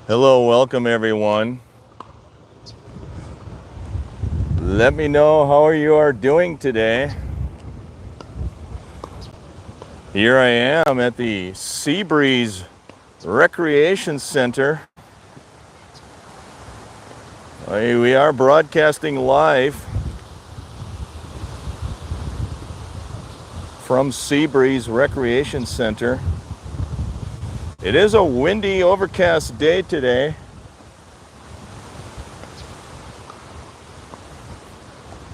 Hello, welcome everyone. Let me know how you are doing today. Here I am at the Seabreeze Recreation Center. We are broadcasting live from Seabreeze Recreation Center. It is a windy, overcast day today.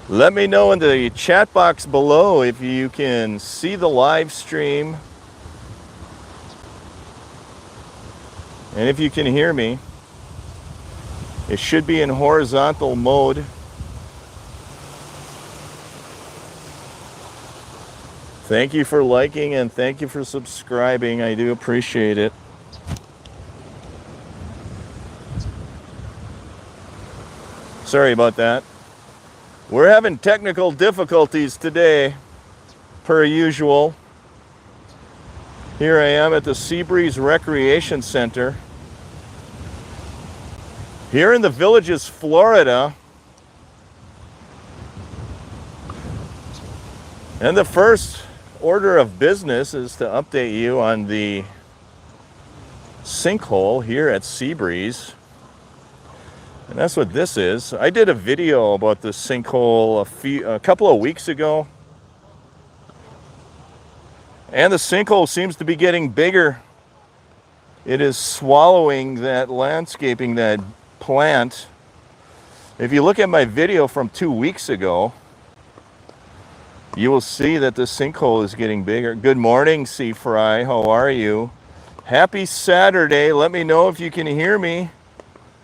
Let me know in the chat box below if you can see the live stream and if you can hear me. It should be in horizontal mode. Thank you for liking and thank you for subscribing. I do appreciate it. Sorry about that. We're having technical difficulties today, per usual. Here I am at the Seabreeze Recreation Center. Here in the Villages, Florida. And the first order of business is to update you on the sinkhole here at Seabreeze. And that's what this is. I did a video about the sinkhole a couple of weeks ago. And the sinkhole seems to be getting bigger. It is swallowing that landscaping, that plant. If you look at my video from 2 weeks ago, you will see that the sinkhole is getting bigger. Good morning, Sea Fry. How are you? Happy Saturday. Let me know if you can hear me.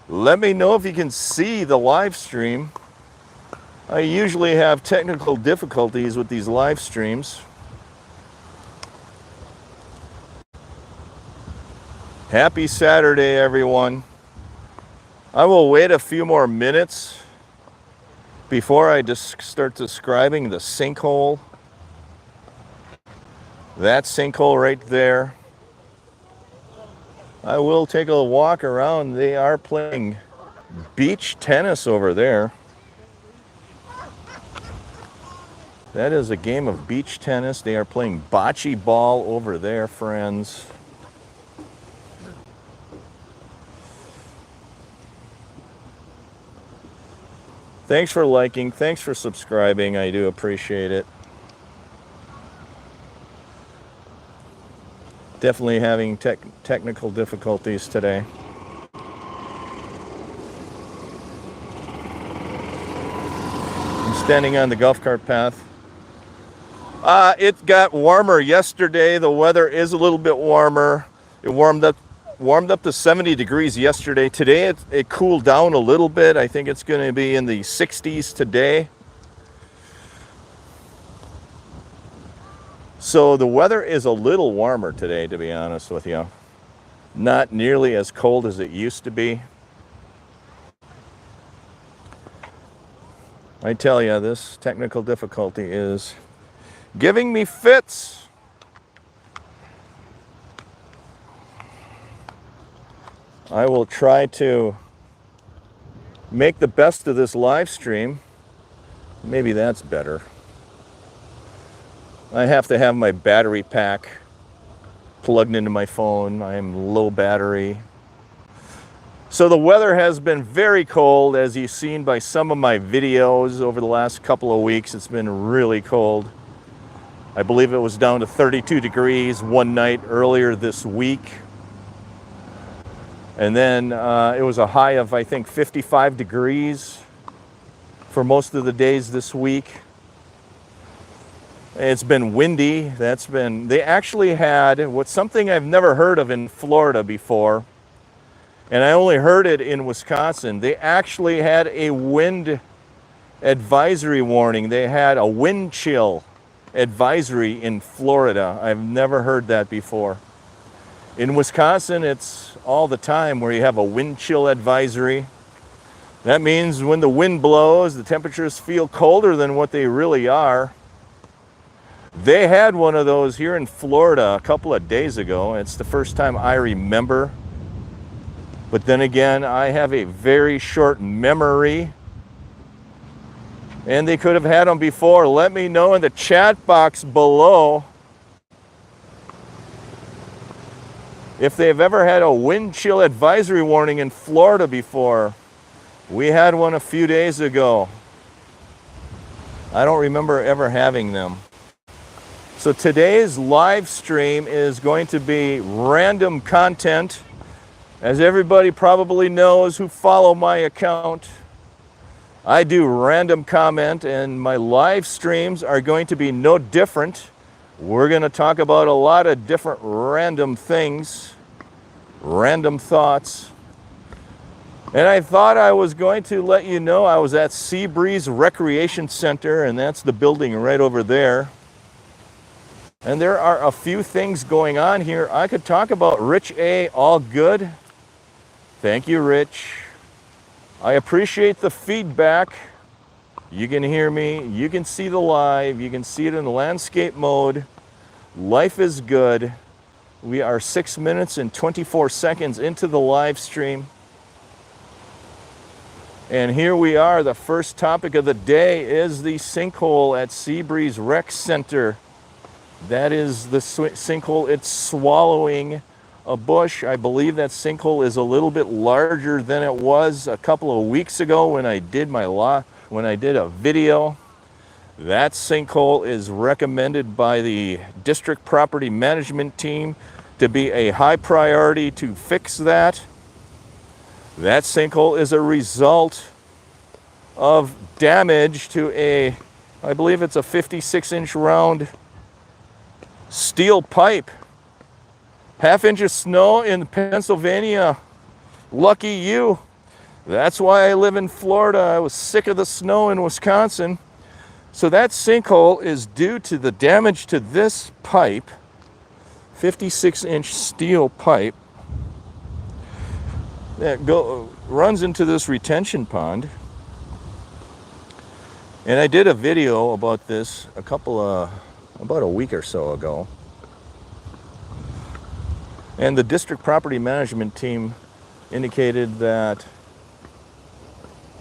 Let me know if you can see the live stream. I usually have technical difficulties with these live streams. Happy Saturday, everyone. I will wait a few more minutes before I just start describing the sinkhole. That sinkhole right there. I will take a walk around. They are playing beach tennis over there. That is a game of beach tennis. They are playing bocce ball over there, friends. Thanks for liking. Thanks for subscribing. I do appreciate it. Definitely having technical difficulties today. I'm standing on the golf cart path. It got warmer yesterday. The weather is a little bit warmer. It warmed up to 70 degrees yesterday. Today it cooled down a little bit. I think it's going to be in the 60s today. So the weather is a little warmer today, to be honest with you. Not nearly as cold as it used to be. I tell you, this technical difficulty is giving me fits. I will try to make the best of this live stream. Maybe that's better. I have to have my battery pack plugged into my phone. I am low battery. So the weather has been very cold, as you've seen by some of my videos over the last couple of weeks. It's been really cold. I believe it was down to 32 degrees one night earlier this week. And then it was a high of, I think, 55 degrees for most of the days this week. It's been windy. They actually had something I've never heard of in Florida before, and I only heard it in Wisconsin. They actually had a wind advisory warning. They had a wind chill advisory in Florida. I've never heard that before. In Wisconsin, it's all the time where you have a wind chill advisory. That means when the wind blows, the temperatures feel colder than what they really are. They had one of those here in Florida a couple of days ago. It's the first time I remember But then again, I have a very short memory, and they could have had them before. Let me know in the chat box below if they've ever had a wind chill advisory warning in Florida before. We had one a few days ago. I don't remember ever having them. So today's live stream is going to be random content. As everybody probably knows who follow my account, I do random comment, and my live streams are going to be no different. We're going to talk about a lot of different random things, random thoughts. And I thought I was going to let you know I was at Seabreeze Recreation Center, and that's the building right over there. And there are a few things going on here. I could talk about Rich A, all good. Thank you, Rich. I appreciate the feedback. You can hear me, you can see the live, you can see it in landscape mode. Life is good. We are 6 minutes and 24 seconds into the live stream. And here we are. The first topic of the day is the sinkhole at Seabreeze Rec Center. That is the sinkhole. It's swallowing a bush. I believe that sinkhole is a little bit larger than it was a couple of weeks ago when I did a video. That sinkhole is recommended by the district property management team to be a high priority to fix that. That sinkhole is a result of damage to I believe it's a 56-inch round steel pipe. Half-inch of snow in Pennsylvania. Lucky you. That's why I live in Florida. I was sick of the snow in Wisconsin. So that sinkhole is due to the damage to this pipe, 56-inch steel pipe, that runs into this retention pond. And I did a video about this about a week or so ago. And the district property management team indicated that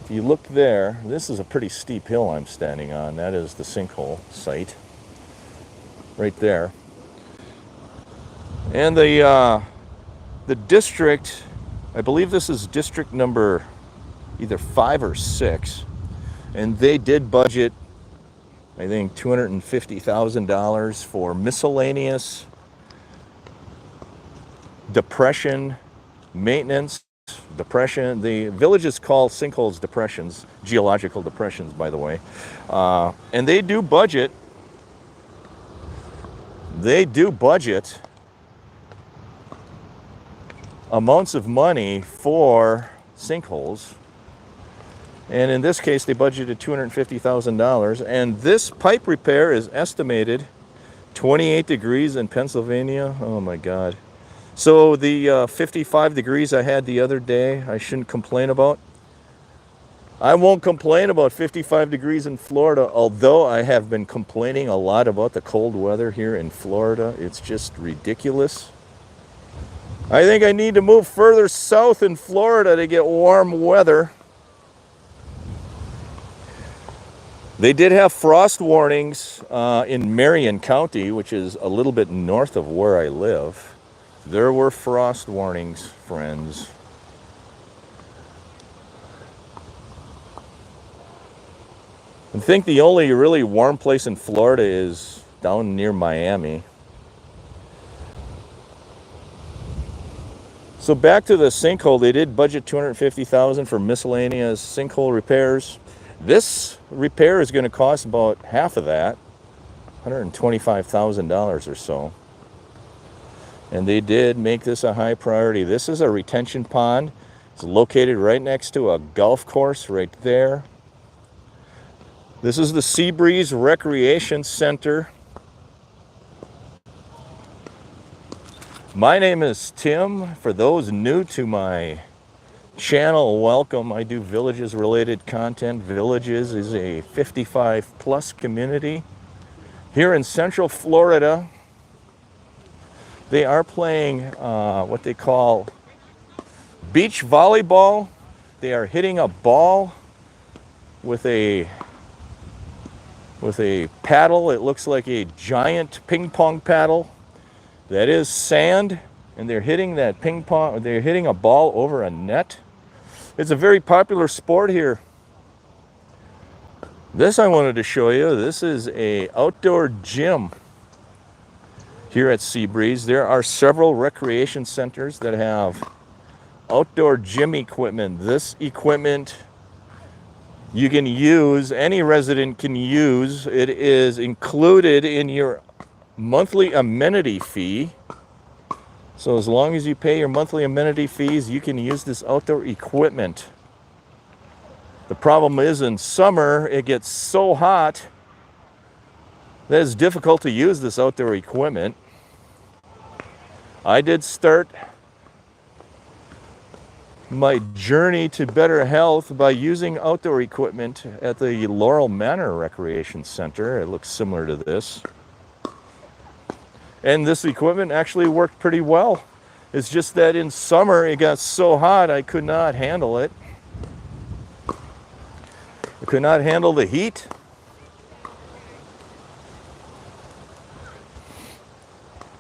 if you look there, this is a pretty steep hill I'm standing on. That is the sinkhole site right there. And the district, I believe this is district number either 5 or 6, and they did budget, I think, $250,000 for miscellaneous depression maintenance. Depression, the villages call sinkholes depressions, geological depressions, by the way. And they do budget amounts of money for sinkholes. And in this case, they budgeted $250,000. And this pipe repair is estimated 28 degrees in Pennsylvania. Oh my God. So the 55 degrees I had the other day, I shouldn't complain about. I won't complain about 55 degrees in Florida, although I have been complaining a lot about the cold weather here in Florida. It's just ridiculous. I think I need to move further south in Florida to get warm weather. They did have frost warnings in Marion County, which is a little bit north of where I live. There were frost warnings, friends. I think the only really warm place in Florida is down near Miami. So back to the sinkhole, they did budget $250,000 for miscellaneous sinkhole repairs. This repair is going to cost about half of that, $125,000 or so. And they did make this a high priority. This is a retention pond. It's located right next to a golf course right there. This is the Seabreeze Recreation Center. My name is Tim. For those new to my channel, welcome. I do villages related content. Villages is a 55 plus community here in Central Florida. They are playing what they call Beach volleyball. They are hitting a ball with a paddle. It looks like a giant ping pong paddle. That is sand, and they're hitting that ping pong. They're hitting a ball over a net. It's a very popular sport here. This I wanted to show you. This is a outdoor gym here at Seabreeze. There are several recreation centers that have outdoor gym equipment. This equipment you can use, any resident can use. It is included in your monthly amenity fee. So as long as you pay your monthly amenity fees, you can use this outdoor equipment. The problem is in summer, it gets so hot that it's difficult to use this outdoor equipment. I did start my journey to better health by using outdoor equipment at the Laurel Manor Recreation Center. It looks similar to this. And this equipment actually worked pretty well. It's just that in summer it got so hot I could not handle it. I could not handle the heat.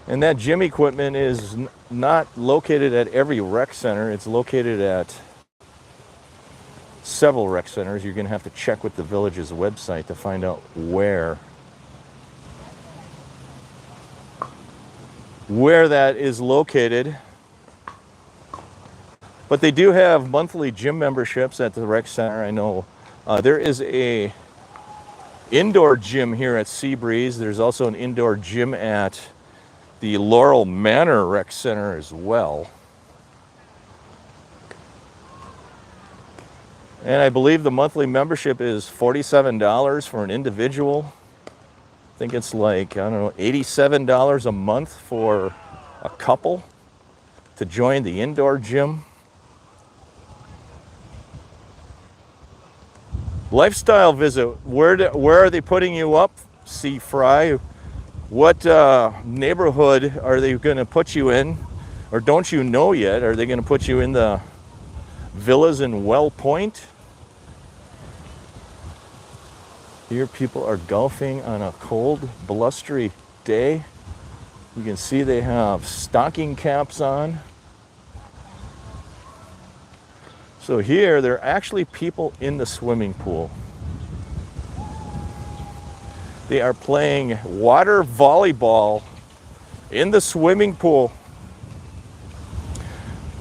And that gym equipment is not located at every rec center. It's located at several rec centers. You're going to have to check with the village's website to find out where that is located. But they do have monthly gym memberships at the rec center. I know there is a indoor gym here at Seabreeze. There's also an indoor gym at the Laurel Manor Rec Center as well. And I believe the monthly membership is $47 for an individual. I think it's like, I don't know, $87 a month for a couple to join the indoor gym. Lifestyle visit. Where are they putting you up, C. Fry? What neighborhood are they going to put you in? Or don't you know yet? Are they going to put you in the villas in Well Point? Here people are golfing on a cold, blustery day. You can see they have stocking caps on. So here, there are actually people in the swimming pool. They are playing water volleyball in the swimming pool.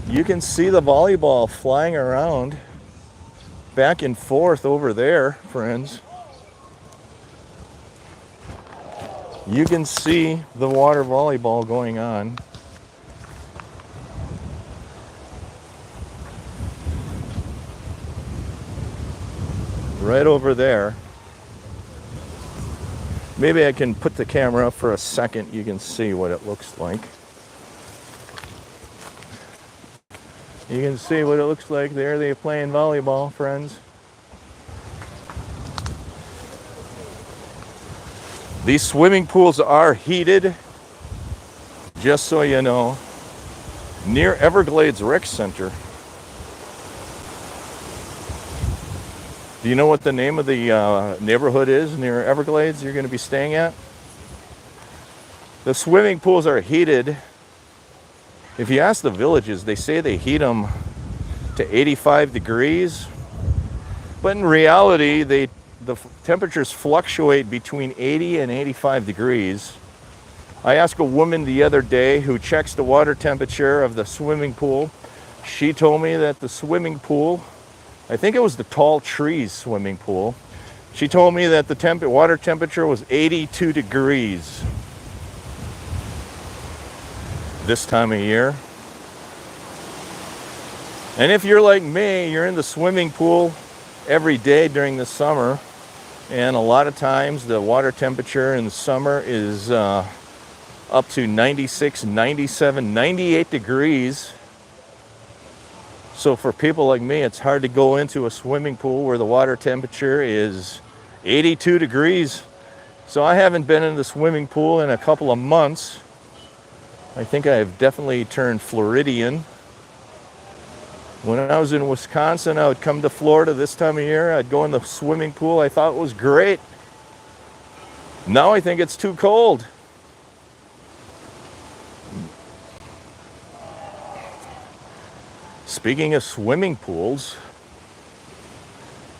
You can see the volleyball flying around back and forth over there, friends. You can see the water volleyball going on. Right over there. Maybe I can put the camera up for a second. You can see what it looks like. You can see what it looks like there. They're playing volleyball, friends. These swimming pools are heated, just so you know, near Everglades Rec Center. Do you know what the name of the neighborhood is near Everglades you're going to be staying at? The swimming pools are heated. If you ask the villages, they say they heat them to 85 degrees. But in reality, the temperatures fluctuate between 80 and 85 degrees. I asked a woman the other day who checks the water temperature of the swimming pool. She told me that the swimming pool, I think it was the Tall Trees swimming pool, she told me that the water temperature was 82 degrees this time of year. And if you're like me, you're in the swimming pool every day during the summer, and a lot of times the water temperature in the summer is up to 96, 97, 98 degrees. So for people like me, it's hard to go into a swimming pool where the water temperature is 82 degrees. So I haven't been in the swimming pool in a couple of months. I think I've definitely turned Floridian. When I was in Wisconsin, I would come to Florida this time of year. I'd go in the swimming pool. I thought it was great. Now I think it's too cold. Speaking of swimming pools,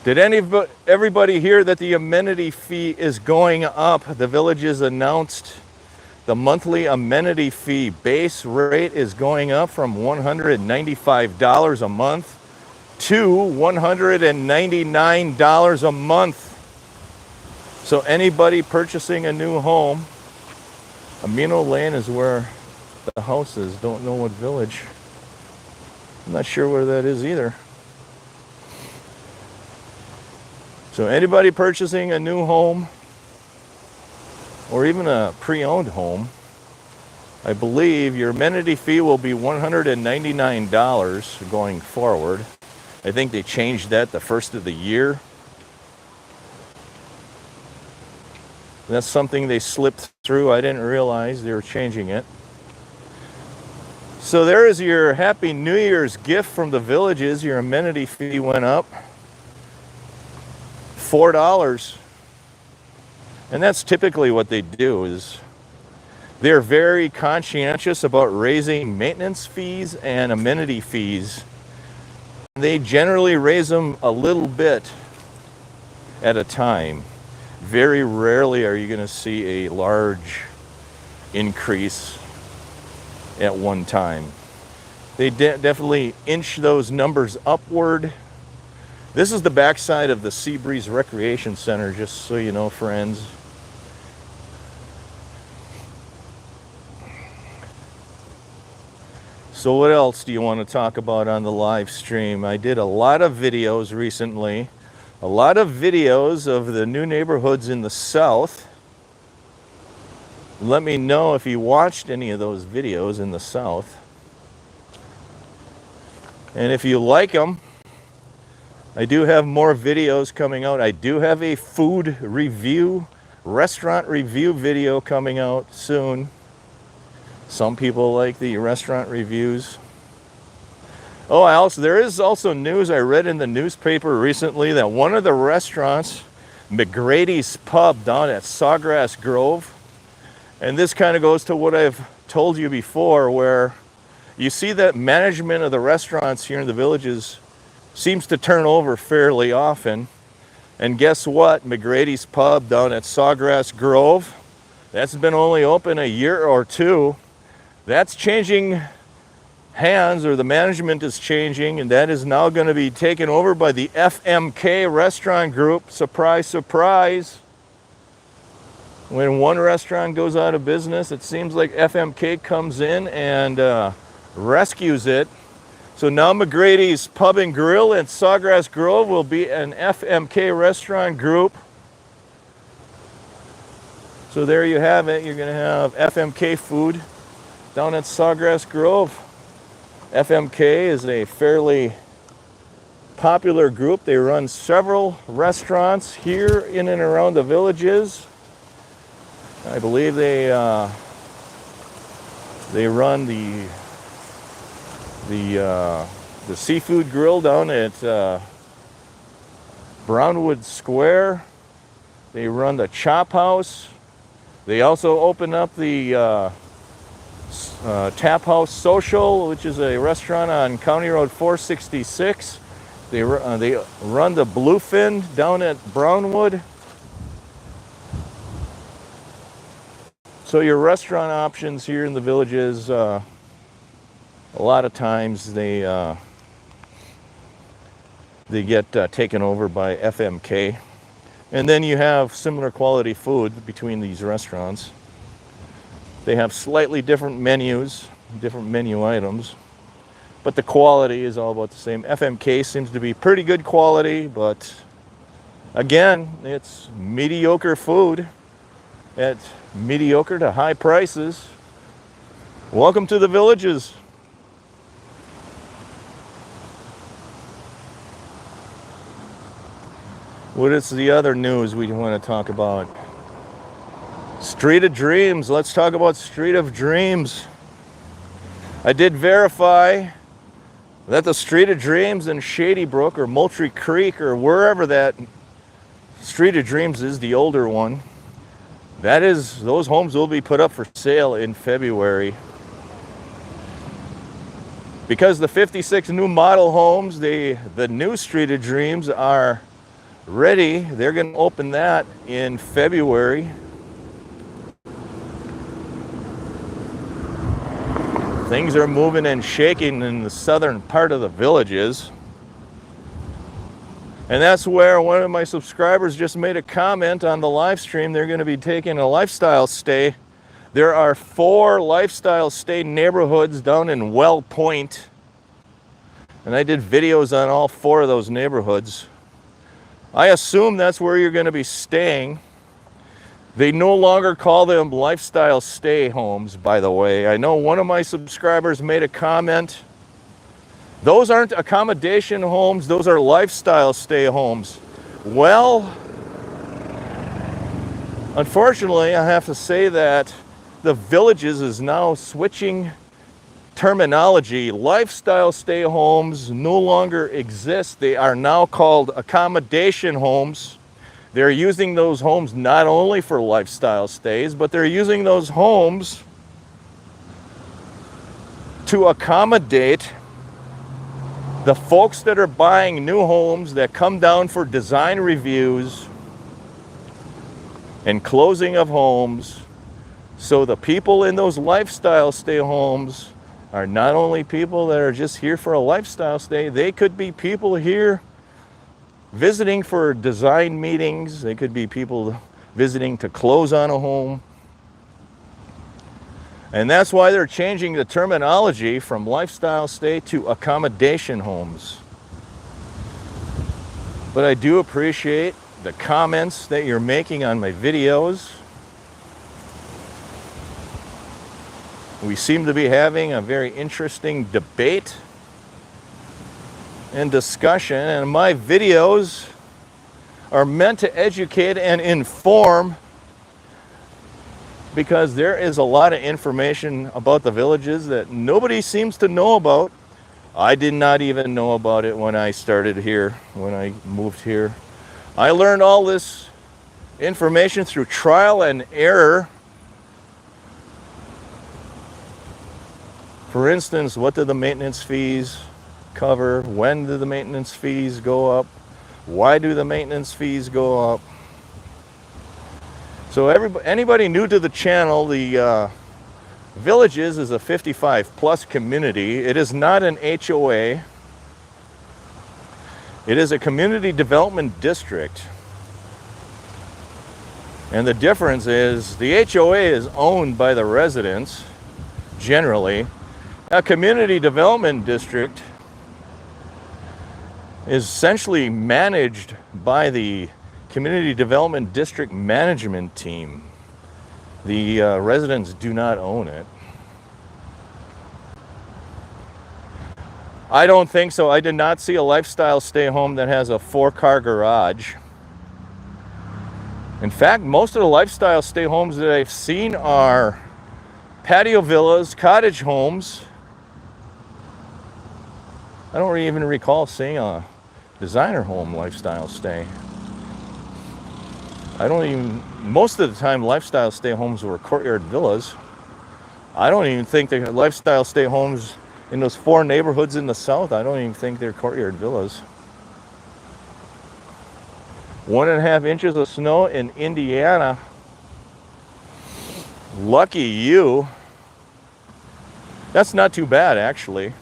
did everybody hear that the amenity fee is going up? The villages announced the monthly amenity fee base rate is going up from $195 a month to $199 a month. So anybody purchasing a new home, Amino Lane is where the house is. Don't know what village. I'm not sure where that is either. So anybody purchasing a new home or even a pre-owned home, I believe your amenity fee will be $199 going forward. I think they changed that the first of the year. That's something they slipped through. I didn't realize they were changing it. So there is your Happy New Year's gift from the villages. Your amenity fee went up $4. And that's typically what they do, is they're very conscientious about raising maintenance fees and amenity fees. They generally raise them a little bit at a time. Very rarely are you going to see a large increase at one time. They definitely inch those numbers upward. This is the backside of the Seabreeze Recreation Center, just so you know, friends. So what else do you want to talk about on the live stream? I did a lot of videos recently. A lot of videos of the new neighborhoods in the south. Let me know if you watched any of those videos in the south. And if you like them, I do have more videos coming out. I do have a food review, restaurant review video coming out soon. Some people like the restaurant reviews. Oh, there is also news I read in the newspaper recently that one of the restaurants, McGrady's Pub down at Sawgrass Grove, and this kind of goes to what I've told you before, where you see that management of the restaurants here in the villages seems to turn over fairly often. And guess what? McGrady's Pub down at Sawgrass Grove, that's been only open a year or two. That's changing hands, or the management is changing, and that is now going to be taken over by the FMK Restaurant Group. Surprise, surprise. When one restaurant goes out of business, it seems like FMK comes in and rescues it. So now McGrady's Pub and Grill at Sawgrass Grove will be an FMK Restaurant Group. So there you have it. You're going to have FMK food down at Sawgrass Grove. FMK is a fairly popular group. They run several restaurants here in and around the villages. I believe they run the seafood grill down at Brownwood Square. They run the Chop House. They also open up the Tap House Social, which is a restaurant on County Road 466. They run the Bluefin down at Brownwood. So your restaurant options here in the villages, a lot of times they get taken over by FMK. And then you have similar quality food between these restaurants. They have slightly different menus, different menu items, but the quality is all about the same. FMK seems to be pretty good quality, but again, it's mediocre food at mediocre to high prices. Welcome to the villages. What is the other news we want to talk about? Street of Dreams. Let's talk about Street of Dreams. I did verify that the Street of Dreams in Shady Brook or Moultrie Creek or wherever that Street of Dreams is, the older one, those homes will be put up for sale in February. Because the 56 new model homes, the new Street of Dreams are ready. They're going to open that in February. Things are moving and shaking in the southern part of the Villages. And that's where one of my subscribers just made a comment on the live stream. They're going to be taking a lifestyle stay. There are 4 lifestyle stay neighborhoods down in Well Point. And I did videos on all 4 of those neighborhoods. I assume that's where you're going to be staying. They no longer call them lifestyle stay homes, by the way. I know one of my subscribers made a comment. Those aren't accommodation homes, those are lifestyle stay homes. Well, unfortunately, I have to say that the Villages is now switching terminology. Lifestyle stay homes no longer exist. They are now called accommodation homes. They're using those homes not only for lifestyle stays, but they're using those homes to accommodate the folks that are buying new homes that come down for design reviews and closing of homes. So the people in those lifestyle stay homes are not only people that are just here for a lifestyle stay, they could be people here visiting for design meetings. They could be people visiting to close on a home. And that's why they're changing the terminology from lifestyle stay to accommodation homes. But I do appreciate the comments that you're making on my videos. We seem to be having a very interesting debate and discussion, and my videos are meant to educate and inform, because there is a lot of information about the Villages that nobody seems to know about. I did not even know about it when I started here, when I moved here. I learned all this information through trial and error. For instance, what do the maintenance fees cover? When do the maintenance fees go up? Why do the maintenance fees go up? So anybody new to the channel, the Villages is a 55 plus community. It is not an HOA. It is a community development district. And the difference is the HOA is owned by the residents, generally. A community development district is essentially managed by the community development district management team. The residents do not own it. I don't think so. I did not see a lifestyle stay home that has a 4-car garage. In fact, most of the lifestyle stay homes that I've seen are patio villas, cottage homes. I don't even recall seeing a designer home lifestyle stay. Most of the time lifestyle stay homes were courtyard villas. I don't even think the lifestyle stay homes in those 4 neighborhoods in the south, I don't even think they're courtyard villas. 1.5 inches of snow in Indiana. Lucky you. That's not too bad, actually.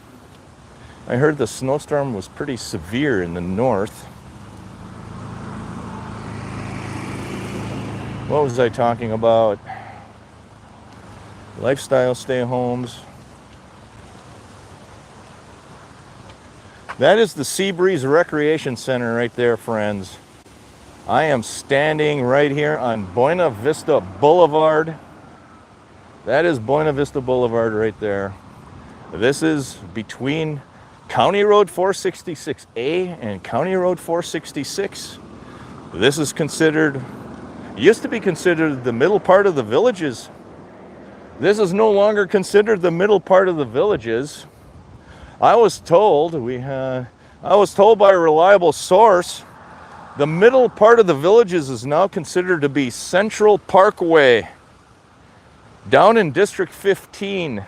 I heard the snowstorm was pretty severe in the north. What was I talking about? Lifestyle stay homes. That is the Seabreeze Recreation Center right there, friends. I am standing right here on Buena Vista Boulevard. That is Buena Vista Boulevard right there. This is between County Road 466A and County Road 466. This is used to be considered the middle part of the Villages. This is no longer considered the middle part of the Villages. I was told by a reliable source, the middle part of the villages is now considered to be Central Parkway, down in District 15.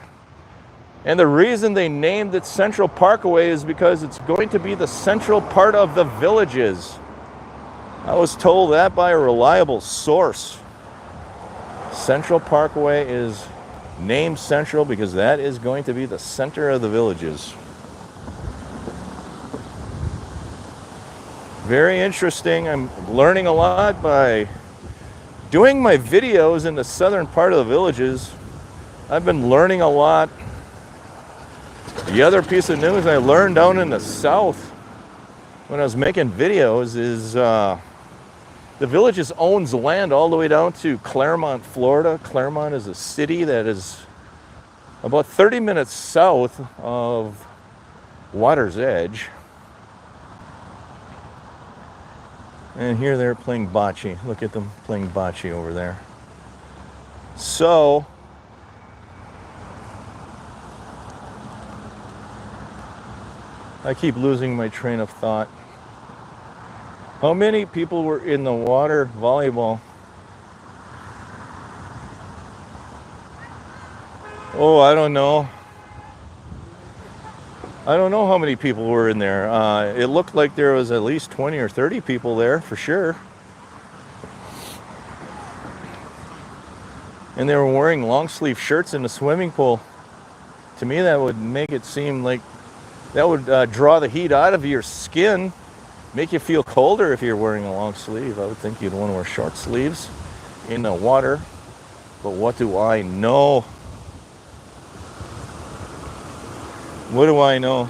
And the reason they named it Central Parkway is because it's going to be the central part of the villages. I was told that by a reliable source. Central Parkway is named Central because that is going to be the center of the villages. Very interesting. I'm learning a lot by doing my videos in the southern part of the villages. I've been learning a lot. The other piece of news I learned down in the south when I was making videos is the villages owns land all the way down to Claremont, Florida. Claremont is a city that is about 30 minutes south of Water's Edge. And here they're playing bocce. Look at them playing bocce over there. So, I keep losing my train of thought. How many people were in the water volleyball? Oh, I don't know. I don't know how many people were in there. It looked like there was at least 20 or 30 people there for sure. And they were wearing long sleeve shirts in the swimming pool. To me, that would make it seem like that would draw the heat out of your skin, make you feel colder if you're wearing a long sleeve. I would think you'd want to wear short sleeves in the water. But what do I know? What do I know?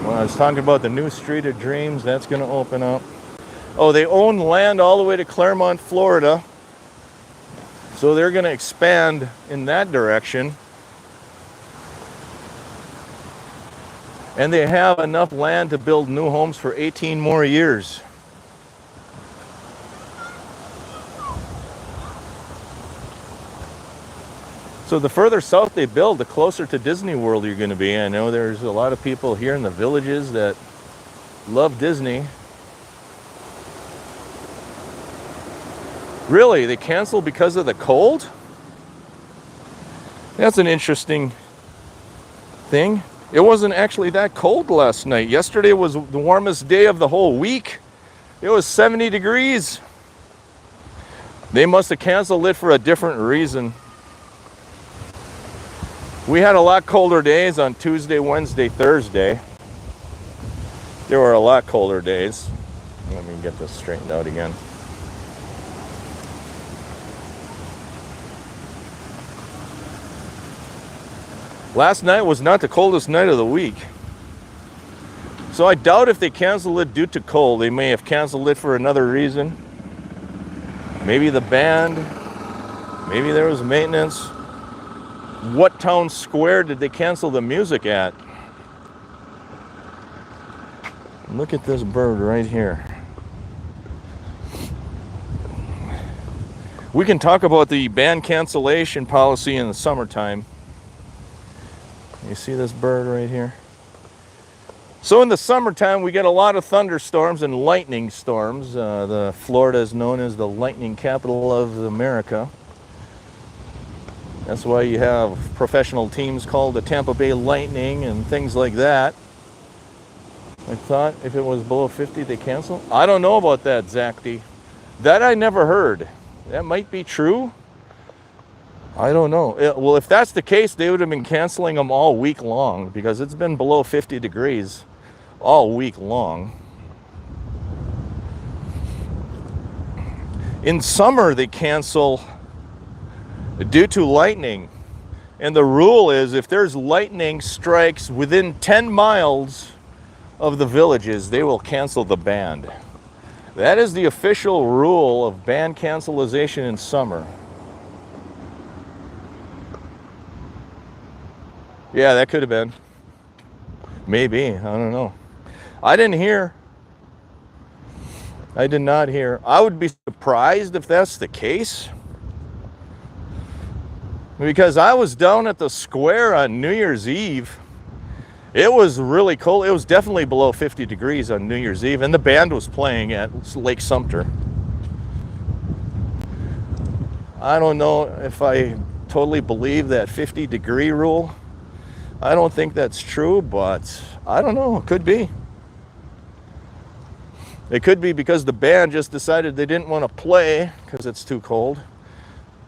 Well, I was talking about the new Street of Dreams. That's going to open up. Oh, they own land all the way to Claremont, Florida. So they're going to expand in that direction. And they have enough land to build new homes for 18 more years. So the further south they build, the closer to Disney World you're going to be. I know there's a lot of people here in the villages that love Disney. Really? They canceled because of the cold? That's an interesting thing. It wasn't actually that cold last night. Yesterday was the warmest day of the whole week. It was 70 degrees. They must have canceled it for a different reason. We had a lot colder days on Tuesday, Wednesday, Thursday. There were a lot colder days. Let me get this straightened out again. Last night was not the coldest night of the week. So I doubt if they canceled it due to cold. They may have canceled it for another reason. Maybe the band. Maybe there was maintenance. What town square did they cancel the music at? Look at this bird right here. We can talk about the band cancellation policy in the summertime. You see this bird right here? So in the summertime, we get a lot of thunderstorms and lightning storms. The Florida is known as the lightning capital of America. That's why you have professional teams called the Tampa Bay Lightning and things like that. I thought if it was below 50, they cancel. I don't know about that, Zach D. That I never heard. That might be true. I don't know. Well, if that's the case, they would have been canceling them all week long because it's been below 50 degrees all week long. In summer, they cancel due to lightning. And the rule is if there's lightning strikes within 10 miles of the villages, they will cancel the band. That is the official rule of band cancellation in summer. Yeah, that could have been. Maybe. I don't know. I didn't hear. I did not hear. I would be surprised if that's the case. Because I was down at the square on New Year's Eve. It was really cold. It was definitely below 50 degrees on New Year's Eve, and the band was playing at Lake Sumter. I don't know if I totally believe that 50-degree rule. I don't think that's true, but I don't know. It could be. It could be because the band just decided they didn't want to play because it's too cold.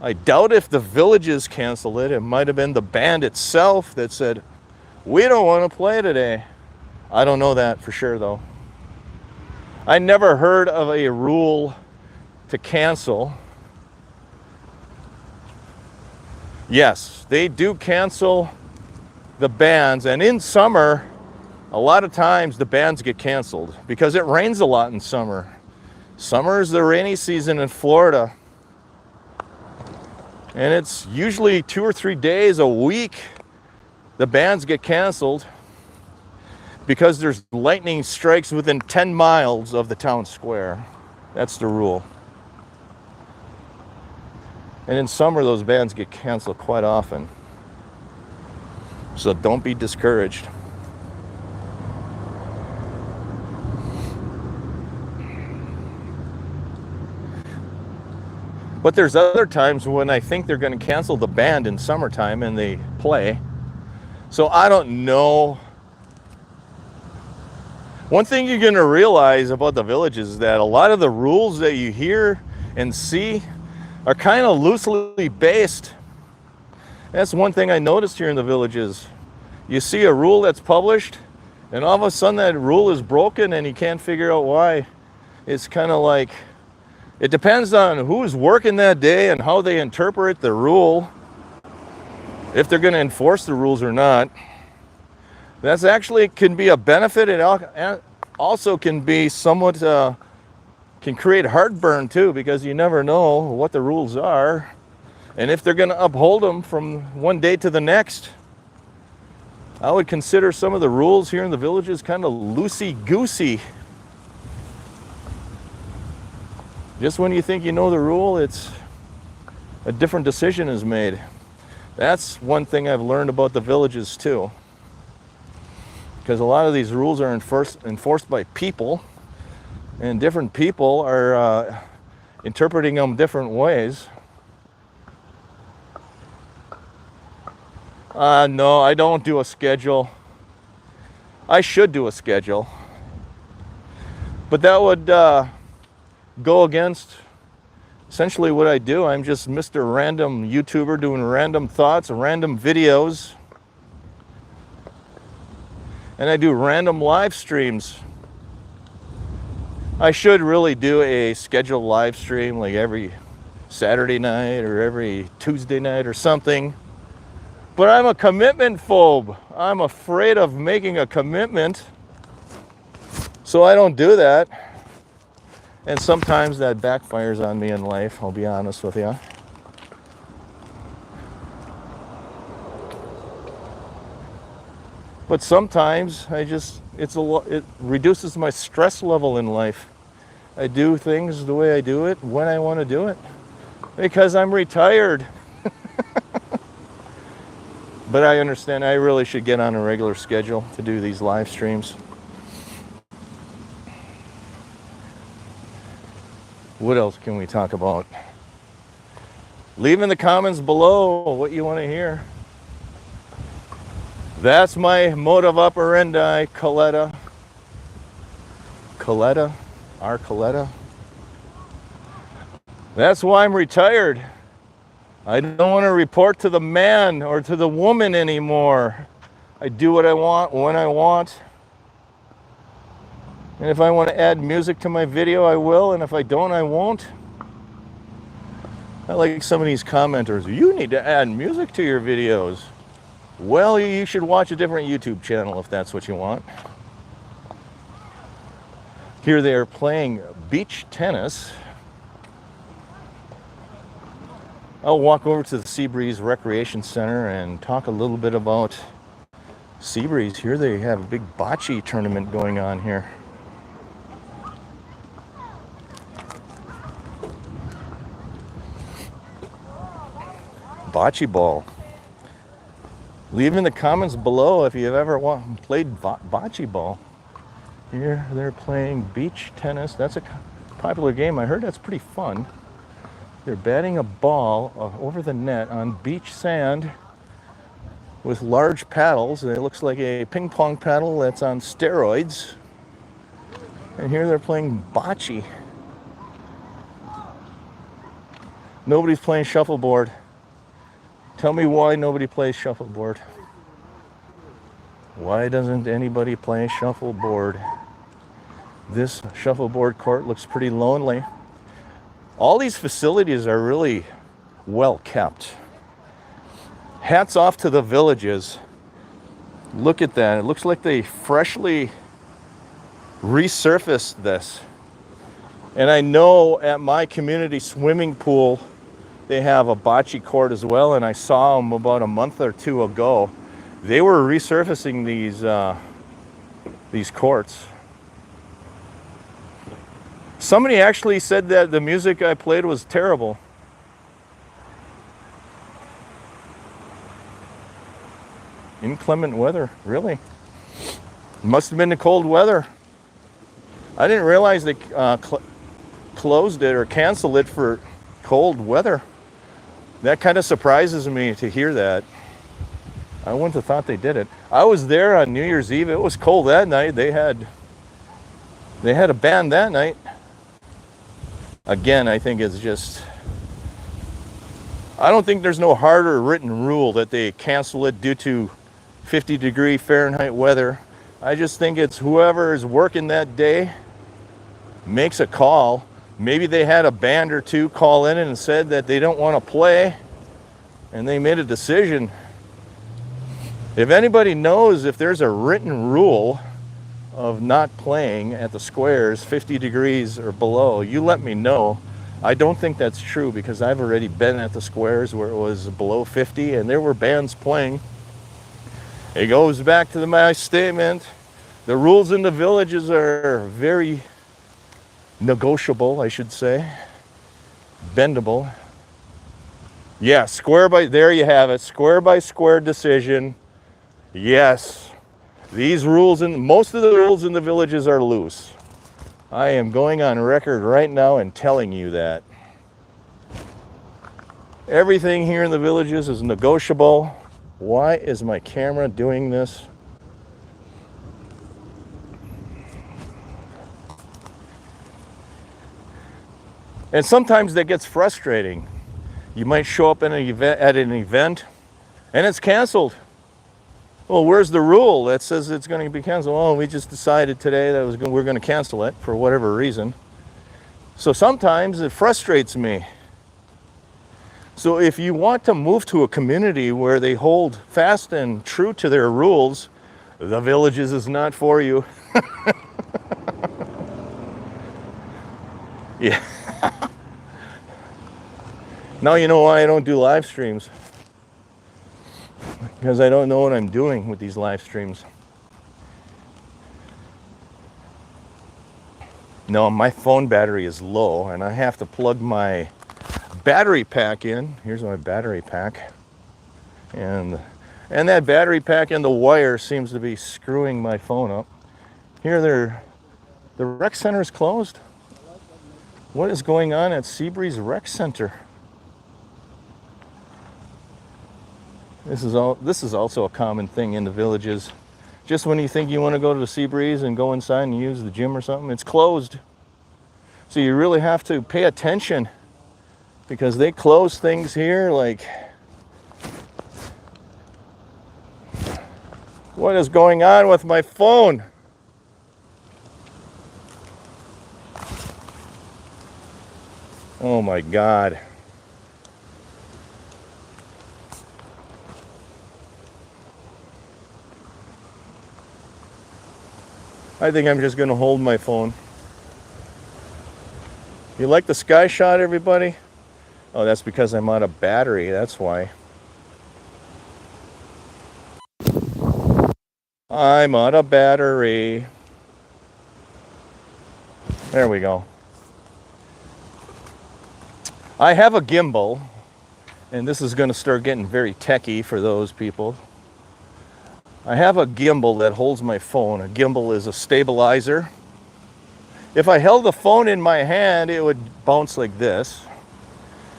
I doubt if the Villages canceled it. It might have been the band itself that said, we don't want to play today. I don't know that for sure, though. I never heard of a rule to cancel. Yes, they do cancel the bands, and in summer, a lot of times the bands get canceled because it rains a lot in summer. Summer is the rainy season in Florida, and it's usually 2 or 3 days a week the bands get canceled because there's lightning strikes within 10 miles of the town square. That's the rule. And in summer, those bands get canceled quite often. So don't be discouraged. But there's other times when I think they're going to cancel the band in summertime and they play. So I don't know. One thing you're going to realize about the Villages is that a lot of the rules that you hear and see are kind of loosely based. That's one thing I noticed here in the Villages. You see a rule that's published, and all of a sudden that rule is broken and you can't figure out why. It's kind of like, it depends on who's working that day and how they interpret the rule, if they're going to enforce the rules or not. That's actually can be a benefit. It also can be somewhat, can create heartburn too, because you never know what the rules are and if they're going to uphold them from one day to the next. I would consider some of the rules here in the Villages kind of loosey-goosey. Just when you think you know the rule, it's a different decision is made. That's one thing I've learned about the Villages too. Because a lot of these rules are enforced by people, and different people are interpreting them different ways. No, I don't do a schedule. I should do a schedule. But that would go against essentially what I do. I'm just Mr. Random YouTuber doing random thoughts, random videos. And I do random live streams. I should really do a scheduled live stream like every Saturday night or every Tuesday night or something. But I'm a commitment phobe. I'm afraid of making a commitment, so I don't do that. And sometimes that backfires on me in life, I'll be honest with you. But sometimes it reduces my stress level in life. I do things the way I do it, when I want to do it, because I'm retired. But I understand I really should get on a regular schedule to do these live streams. What else can we talk about? Leave in the comments below what you want to hear. That's my modus operandi, Coletta. Coletta? Our Coletta? That's why I'm retired. I don't want to report to the man or to the woman anymore. I do what I want, when I want. And if I want to add music to my video, I will. And if I don't, I won't. I like some of these commenters. You need to add music to your videos. Well, you should watch a different YouTube channel if that's what you want. Here they are playing beach tennis. I'll walk over to the Seabreeze Recreation Center and talk a little bit about Seabreeze. Here they have a big bocce tournament going on here. bocce ball. Leave in the comments below if you've ever played bocce ball. Here they're playing beach tennis. That's a popular game. I heard that's pretty fun. They're batting a ball over the net on beach sand with large paddles. It looks like a ping pong paddle that's on steroids. And here they're playing bocce. Nobody's playing shuffleboard. Tell me why nobody plays shuffleboard. Why doesn't anybody play shuffleboard? This shuffleboard court looks pretty lonely. All these facilities are really well kept. Hats off to the villages. Look at that. It looks like they freshly resurfaced this. And I know at my community swimming pool, they have a bocce court as well, and I saw them about a month or two ago. They were resurfacing these courts. Somebody actually said that the music I played was terrible. Inclement weather, really? Must have been the cold weather. I didn't realize they closed it or canceled it for cold weather. That kind of surprises me to hear that. I wouldn't have thought they did it. I was there on New Year's Eve. It was cold that night. They had a band that night. Again, I think it's just, I don't think there's no harder written rule that they cancel it due to 50-degree Fahrenheit weather. I just think it's whoever is working that day makes a call. Maybe they had a band or two call in and said that they don't want to play, and they made a decision. If anybody knows if there's a written rule of not playing at the squares 50 degrees or below, you let me know. I don't think that's true because I've already been at the squares where it was below 50 and there were bands playing. It goes back to my statement. The rules in the villages are very negotiable, I should say. Bendable. Yeah, there you have it. Square by square decision. Yes. These rules, most of the rules in the villages are loose. I am going on record right now and telling you that. Everything here in the villages is negotiable. Why is my camera doing this? And sometimes that gets frustrating. You might show up at an event and it's canceled. Well, where's the rule that says it's going to be canceled? Oh, we just decided today that we're going to cancel it for whatever reason. So sometimes it frustrates me. So if you want to move to a community where they hold fast and true to their rules, the villages is not for you. Yeah. Now you know why I don't do live streams. Because I don't know what I'm doing with these live streams. No, my phone battery is low and I have to plug my battery pack in. Here's my battery pack. And that battery pack and the wire seems to be screwing my phone up. Here the rec center is closed. What is going on at Seabreeze Rec Center? This is also a common thing in the villages. Just when you think you want to go to the Seabreeze and go inside and use the gym or something, it's closed. So you really have to pay attention because they close things here like, what is going on with my phone? Oh my God. I think I'm just going to hold my phone. You like the sky shot, everybody? Oh, that's because I'm out of battery. That's why. I'm out of battery. There we go. I have a gimbal, And this is going to start getting very techy for those people. I have a gimbal that holds my phone. A gimbal is a stabilizer. If I held the phone in my hand, it would bounce like this.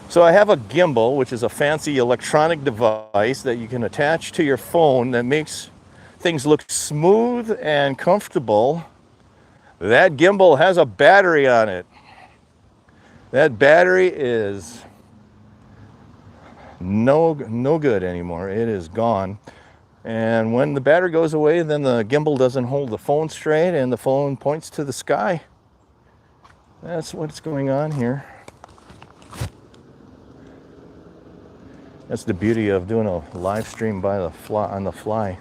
So I have a gimbal, which is a fancy electronic device that you can attach to your phone that makes things look smooth and comfortable. That gimbal has a battery on it. That battery is no good anymore. It is gone. And when the battery goes away, then the gimbal doesn't hold the phone straight and the phone points to the sky. That's what's going on here. That's the beauty of doing a live stream by the on the fly.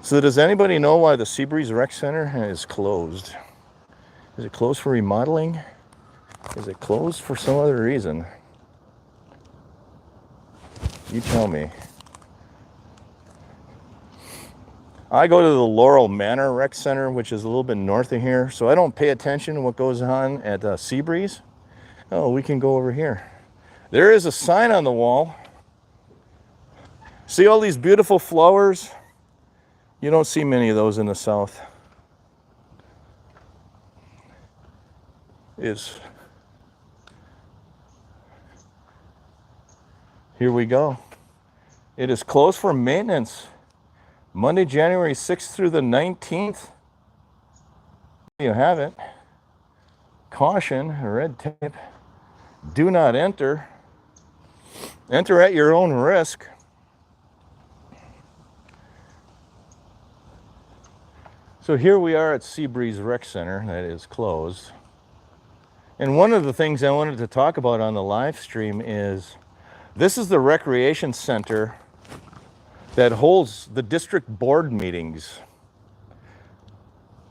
So does anybody know why the Seabreeze Rec Center is closed? Is it closed for remodeling? Is it closed for some other reason? You tell me. I go to the Laurel Manor Rec Center, which is a little bit north of here, so I don't pay attention to what goes on at Seabreeze. Oh, we can go over here. There is a sign on the wall. See all these beautiful flowers? You don't see many of those in the south. Here we go. It is closed for maintenance. Monday, January 6th through the 19th. You have it. Caution, red tape. Do not enter. Enter at your own risk. So here we are at Seabreeze Rec Center that is closed. And one of the things I wanted to talk about on the live stream is this is the recreation center that holds the district board meetings.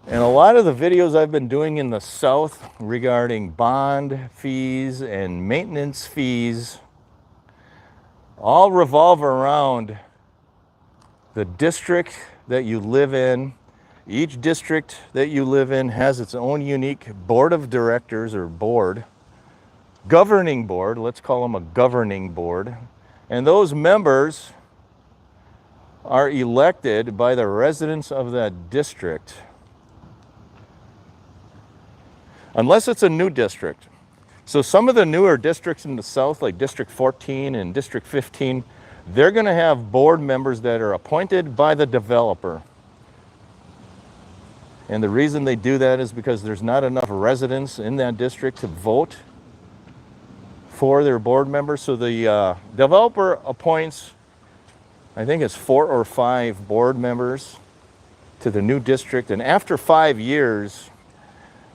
And a lot of the videos I've been doing in the south regarding bond fees and maintenance fees all revolve around the district that you live in. Each district that you live in has its own unique board of directors or board, governing board, let's call them a governing board. And those members are elected by the residents of that district. Unless it's a new district. So some of the newer districts in the south, like District 14 and District 15, they're going to have board members that are appointed by the developer. And the reason they do that is because there's not enough residents in that district to vote for their board members. So the developer appoints, I think it's 4 or 5 board members to the new district. And after 5 years,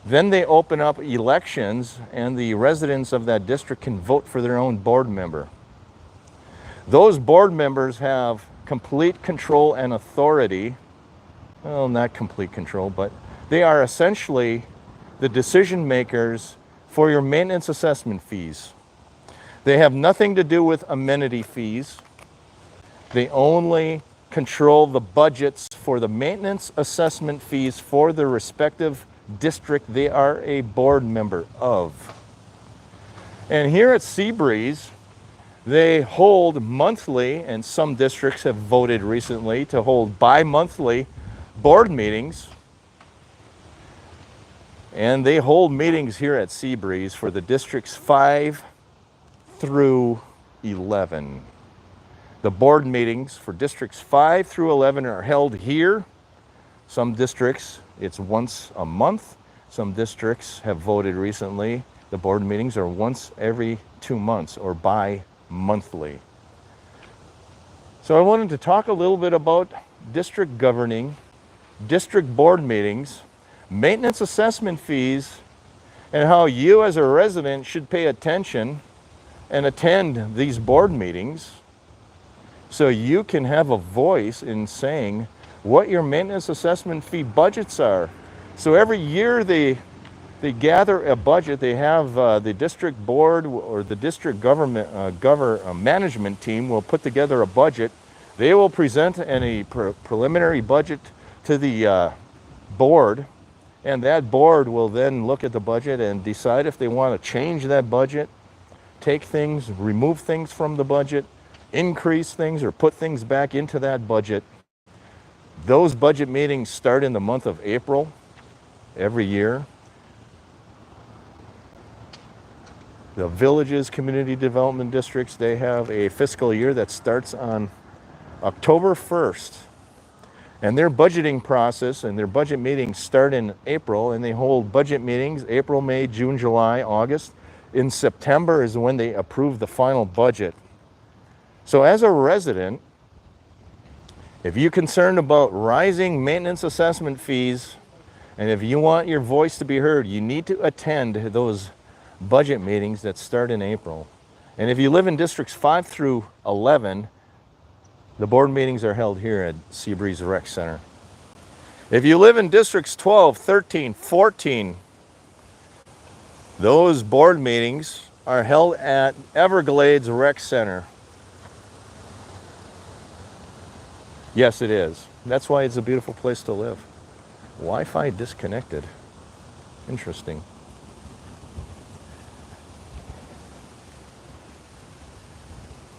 then they open up elections and the residents of that district can vote for their own board member. Those board members have complete control and authority. Well, not complete control, but they are essentially the decision makers for your maintenance assessment fees. They have nothing to do with amenity fees. They only control the budgets for the maintenance assessment fees for the respective district they are a board member of. And here at Seabreeze, they hold monthly, and some districts have voted recently to hold bi-monthly board meetings. And they hold meetings here at Seabreeze for the districts 5 through 11. The board meetings for districts 5 through 11 are held here. Some districts, it's once a month. Some districts have voted recently. The board meetings are once every 2 months or bi-monthly. So I wanted to talk a little bit about district governing, district board meetings, maintenance assessment fees, and how you as a resident should pay attention and attend these board meetings so you can have a voice in saying what your maintenance assessment fee budgets are. So every year they gather a budget. They have the district board or the district government management team will put together a budget. They will present a preliminary budget to the board, and that board will then look at the budget and decide if they want to change that budget take things, remove things from the budget, increase things, or put things back into that budget. Those budget meetings start in the month of April every year. The villages, community development districts, they have a fiscal year that starts on October 1st. And their budgeting process and their budget meetings start in April, and they hold budget meetings April, May, June, July, August. In September is when they approve the final budget. So as a resident, if you're concerned about rising maintenance assessment fees, and if you want your voice to be heard, you need to attend those budget meetings that start in April. And if you live in districts 5 through 11, the board meetings are held here at Seabreeze Rec Center. If you live in districts 12, 13, 14, those board meetings are held at Everglades Rec Center. Yes, it is. That's why it's a beautiful place to live. Wi-Fi disconnected. Interesting.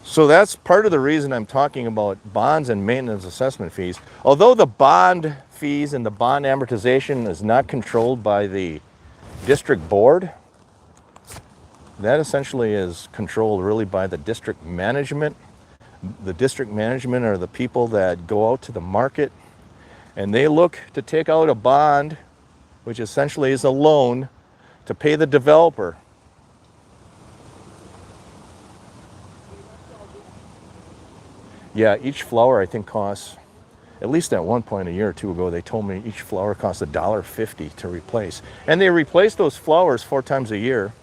So that's part of the reason I'm talking about bonds and maintenance assessment fees. Although the bond fees and the bond amortization is not controlled by the district board, that essentially is controlled really by the district management. The district management are the people that go out to the market and they look to take out a bond, which essentially is a loan, to pay the developer. Yeah, each flower I think costs, at least at one point a year or two ago, they told me each flower costs $1.50 to replace. And they replace those flowers 4 times a year,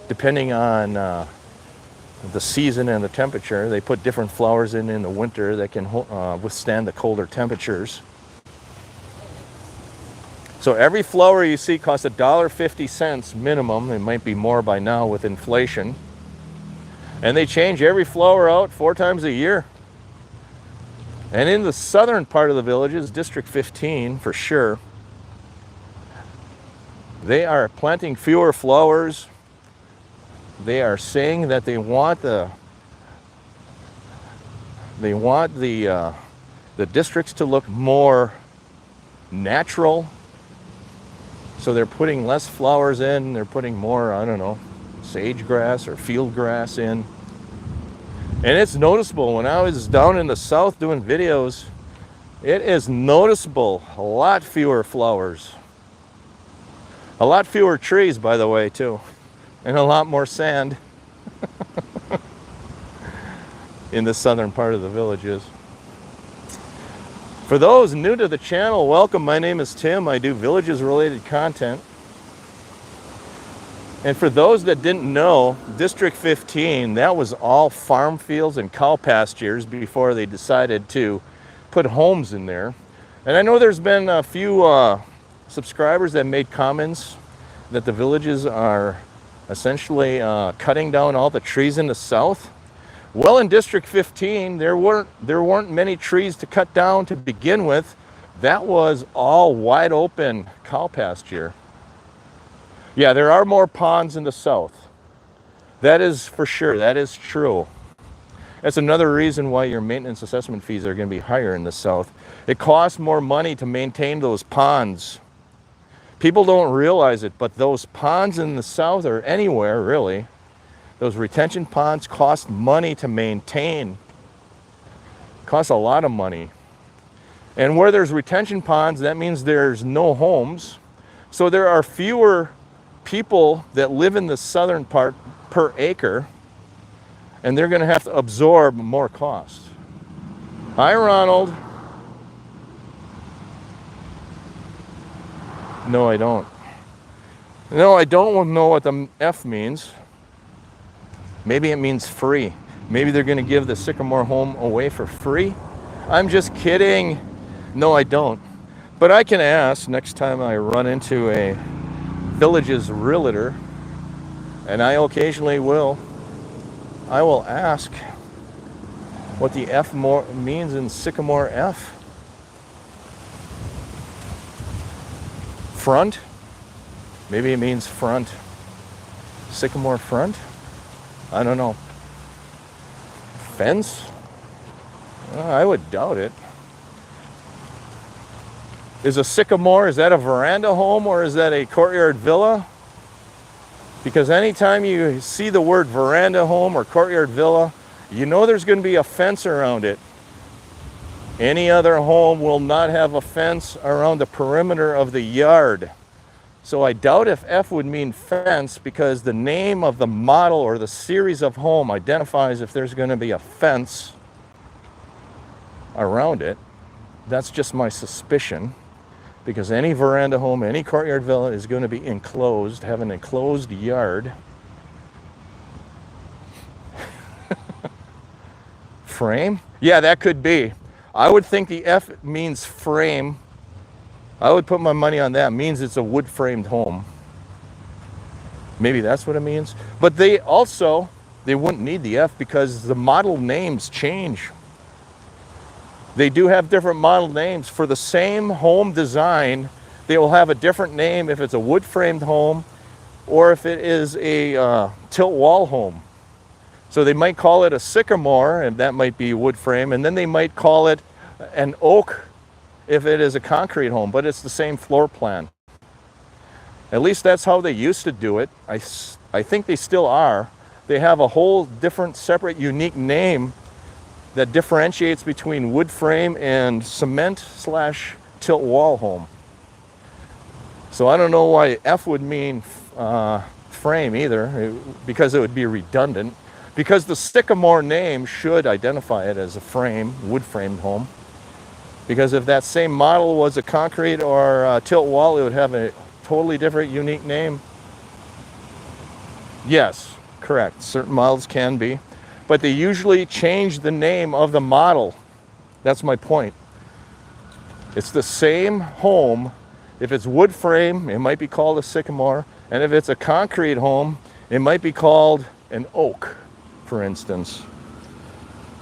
depending on the season and the temperature. They put different flowers in the winter that can withstand the colder temperatures. So every flower you see costs $1.50 minimum. It might be more by now with inflation. And they change every flower out 4 times a year. And in the southern part of the villages, District 15 for sure, they are planting fewer flowers. They are saying that they want the districts to look more natural. So they're putting less flowers in. They're putting more, I don't know, sage grass or field grass in. And it's noticeable. When I was down in the south doing videos, it is noticeable. A lot fewer flowers. A lot fewer trees, by the way, too. And a lot more sand in the southern part of the villages. For those new to the channel, welcome. My name is Tim. I do villages related content. And for those that didn't know, District 15, that was all farm fields and cow pastures before they decided to put homes in there. And I know there's been a few subscribers that made comments that the villages are essentially cutting down all the trees in the south. Well, in District 15, there weren't many trees to cut down to begin with. That was all wide open cow pasture. Yeah, there are more ponds in the south. That is for sure. That is true. That's another reason why your maintenance assessment fees are going to be higher in the south. It costs more money to maintain those ponds. People don't realize it, but those ponds in the south, or anywhere really, those retention ponds cost money to maintain. Cost a lot of money. And where there's retention ponds, that means there's no homes. So there are fewer people that live in the southern part per acre, and they're going to have to absorb more cost. Hi, Ronald. No, I don't. No, I don't know what the F means. Maybe it means free. Maybe they're going to give the Sycamore home away for free. I'm just kidding. No, I don't. But I can ask next time I run into a village's realtor, and I occasionally will. I will ask what the F means in Sycamore F. Front? Maybe it means front. Sycamore front? I don't know. Fence? I would doubt it. Is a sycamore, is that a veranda home or is that a courtyard villa? Because anytime you see the word veranda home or courtyard villa, you know there's going to be a fence around it. Any other home will not have a fence around the perimeter of the yard. So I doubt if F would mean fence, because the name of the model or the series of home identifies if there's going to be a fence around it. That's just my suspicion, because any veranda home, any courtyard villa is going to be enclosed, have an enclosed yard. Frame? Yeah, that could be. I would think the F means frame. I would put my money on that. It means it's a wood framed home. Maybe that's what it means. But they wouldn't need the F because the model names change. They do have different model names. For the same home design, they will have a different name if it's a wood framed home or if it is a tilt wall home. So they might call it a sycamore, and that might be wood frame, and then they might call it an oak if it is a concrete home, but it's the same floor plan. At least that's how they used to do it. I think they still are. They have a whole different, separate, unique name that differentiates between wood frame and cement/tilt wall home. So I don't know why F would mean frame either, because it would be redundant. Because the sycamore name should identify it as a frame, wood framed home. Because if that same model was a concrete or tilt wall, it would have a totally different, unique name. Yes, correct. Certain models can be. But they usually change the name of the model. That's my point. It's the same home. If it's wood frame, it might be called a sycamore. And if it's a concrete home, it might be called an oak, for instance.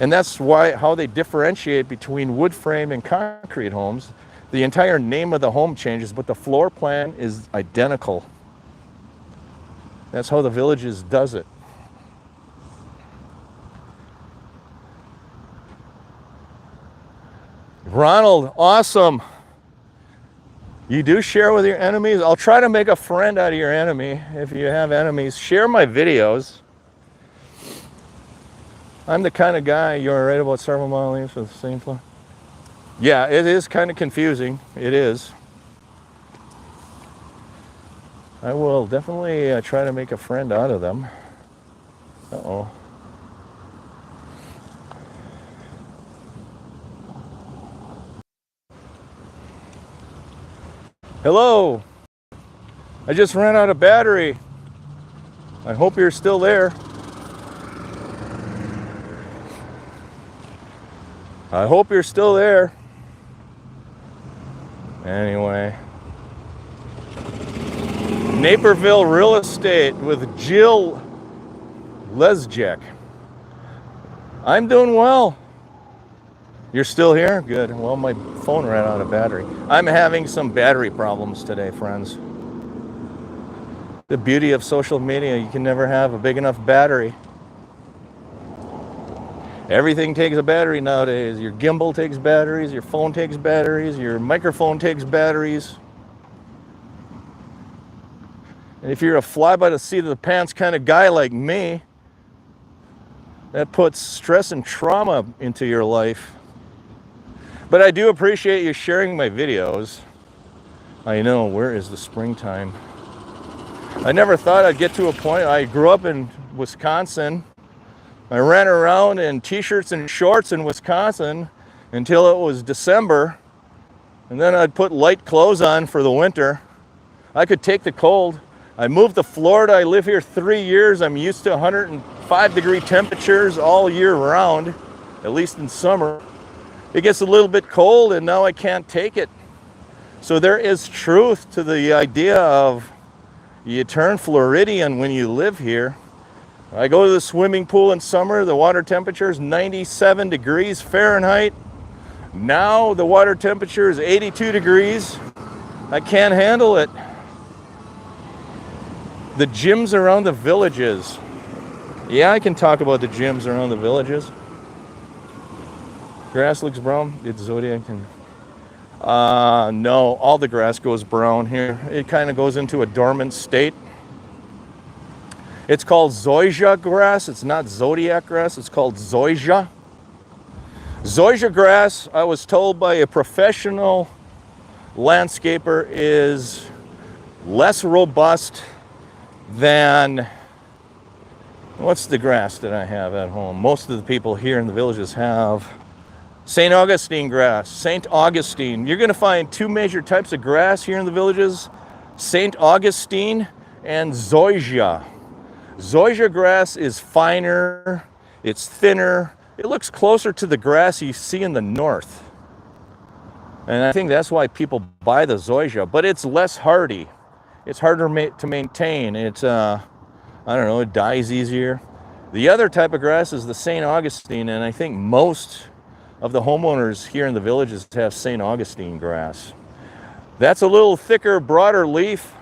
And that's how they differentiate between wood frame and concrete homes. The entire name of the home changes, but the floor plan is identical. That's how the Villages does it. Ronald, awesome. You do share with your enemies? I'll try to make a friend out of your enemy. If you have enemies, share my videos. I'm the kind of guy, you're right about several mile leaves with the same floor. Yeah, it is kind of confusing. It is. I will definitely try to make a friend out of them. Uh-oh. Hello. I just ran out of battery. I hope you're still there. I hope you're still there. Anyway. Naperville Real Estate with Jill Lesjek. I'm doing well. You're still here? Good. Well, my phone ran out of battery. I'm having some battery problems today, friends. The beauty of social media, you can never have a big enough battery. Everything takes a battery nowadays. Your gimbal takes batteries, your phone takes batteries, your microphone takes batteries. And if you're a fly by the seat of the pants kind of guy like me, that puts stress and trauma into your life. But I do appreciate you sharing my videos. I know, where is the springtime? I never thought I'd get to a point. I grew up in Wisconsin. I ran around in t-shirts and shorts in Wisconsin until it was December. And then I'd put light clothes on for the winter. I could take the cold. I moved to Florida. I live here 3 years. I'm used to 105 degree temperatures all year round, at least in summer. It gets a little bit cold and now I can't take it. So there is truth to the idea of you turn Floridian when you live here. I go to the swimming pool in summer, the water temperature is 97 degrees Fahrenheit. Now the water temperature is 82 degrees. I can't handle it. The gyms around the Villages. Yeah, I can talk about the gyms around the villages. Grass looks brown. It's zodiac. And no, all the grass goes brown here. It kind of goes into a dormant state. It's called zoysia grass. It's not zodiac grass. It's called zoysia. Zoysia grass, I was told by a professional landscaper, is less robust than, what's the grass that I have at home? Most of the people here in the villages have St. Augustine grass. St. Augustine. You're going to find two major types of grass here in the villages: St. Augustine and zoysia. Zoysia grass is finer, it's thinner, it looks closer to the grass you see in the north. And I think that's why people buy the zoysia, but it's less hardy. It's harder to maintain. It's, I don't know, it dies easier. The other type of grass is the St. Augustine, and I think most of the homeowners here in the villages have St. Augustine grass. That's a little thicker, broader leaf.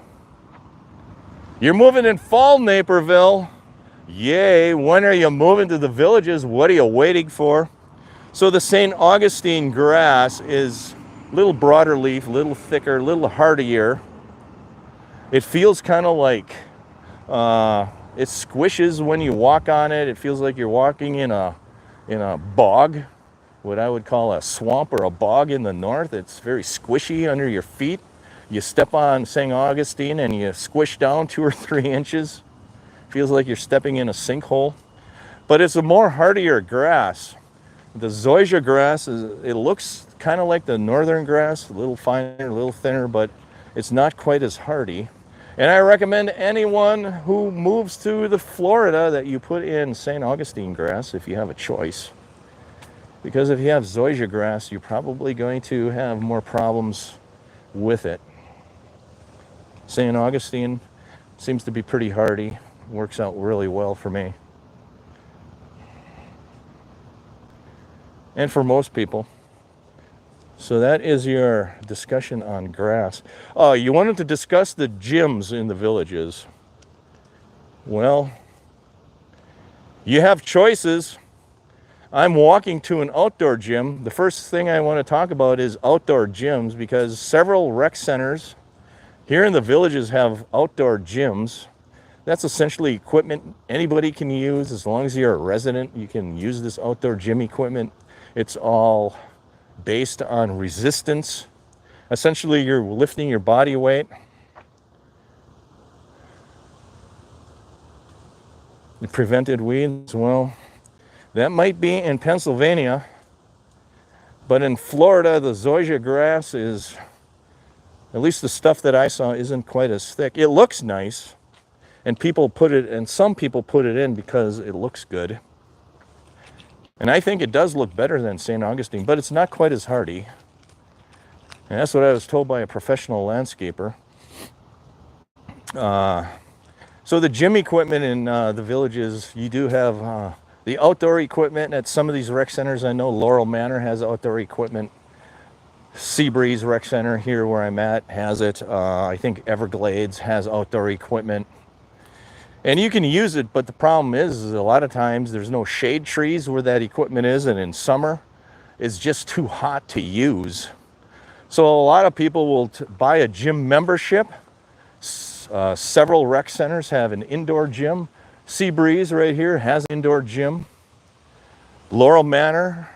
You're moving in fall, Naperville. Yay, when are you moving to the villages? What are you waiting for? So the St. Augustine grass is a little broader leaf, a little thicker, a little hardier. It feels kind of like, it squishes when you walk on it. It feels like you're walking in a bog, what I would call a swamp or a bog in the north. It's very squishy under your feet. You step on St. Augustine and you squish down 2 or 3 inches. Feels like you're stepping in a sinkhole. But it's a more hardier grass. The zoysia grass, it looks kind of like the northern grass, a little finer, a little thinner, but it's not quite as hardy. And I recommend anyone who moves to the Florida that you put in St. Augustine grass if you have a choice. Because if you have zoysia grass, you're probably going to have more problems with it. St. Augustine seems to be pretty hardy. Works out really well for me. And for most people. So that is your discussion on grass. Oh, you wanted to discuss the gyms in the villages. Well, you have choices. I'm walking to an outdoor gym. The first thing I want to talk about is outdoor gyms, because several rec centers here in the villages have outdoor gyms. That's essentially equipment anybody can use. As long as you're a resident, you can use this outdoor gym equipment. It's all based on resistance. Essentially, you're lifting your body weight. It prevented weeds. Well, that might be in Pennsylvania, but in Florida, the zoysia grass is, at least the stuff that I saw, isn't quite as thick. It looks nice, and some people put it in because it looks good. And I think it does look better than St. Augustine, but it's not quite as hardy. And that's what I was told by a professional landscaper. So the gym equipment in the villages, you do have the outdoor equipment at some of these rec centers. I know Laurel Manor has outdoor equipment. Seabreeze Rec Center here where I'm at has it. I think Everglades has outdoor equipment. And you can use it, but the problem is a lot of times there's no shade trees where that equipment is, and in summer it's just too hot to use. So a lot of people will buy a gym membership. Several rec centers have an indoor gym. Seabreeze right here has an indoor gym. Laurel Manor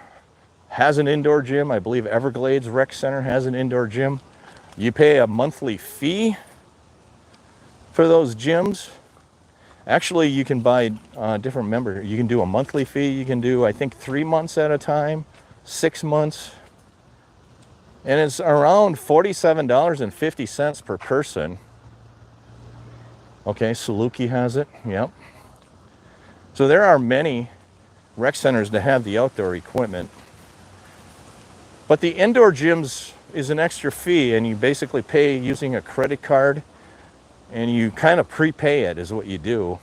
has an indoor gym. I believe Everglades Rec Center has an indoor gym. You pay a monthly fee for those gyms. Actually, you can buy different members. You can do a monthly fee. You can do, I think, 3 months at a time, 6 months. And it's around $47.50 per person. Okay, Saluki has it. Yep. So there are many rec centers that have the outdoor equipment. But the indoor gyms is an extra fee, and you basically pay using a credit card, and you kind of prepay it is what you do.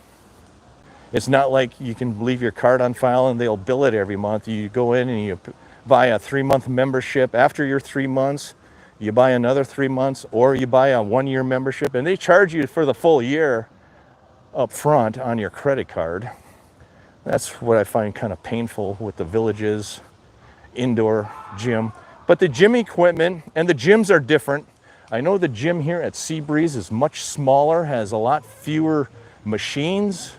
It's not like you can leave your card on file and they'll bill it every month. You go in and you buy a 3-month membership. After your 3 months, you buy another 3 months, or you buy a 1-year membership, and they charge you for the full year up front on your credit card. That's what I find kind of painful with the Villages indoor gym. But the gym equipment and the gyms are different. I know the gym here at Seabreeze is much smaller, has a lot fewer machines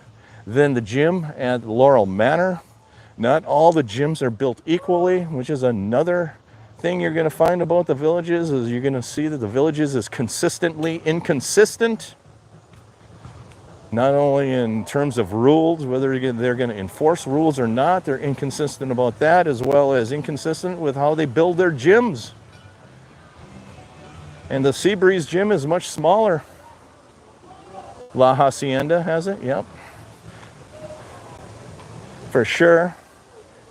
than the gym at Laurel Manor. Not all the gyms are built equally, which is another thing you're going to find about the Villages, is you're going to see that the Villages is consistently inconsistent. Not only in terms of rules, whether they're going to enforce rules or not, they're inconsistent about that, as well as inconsistent with how they build their gyms. And the Seabreeze gym is much smaller. La Hacienda has it, yep. For sure.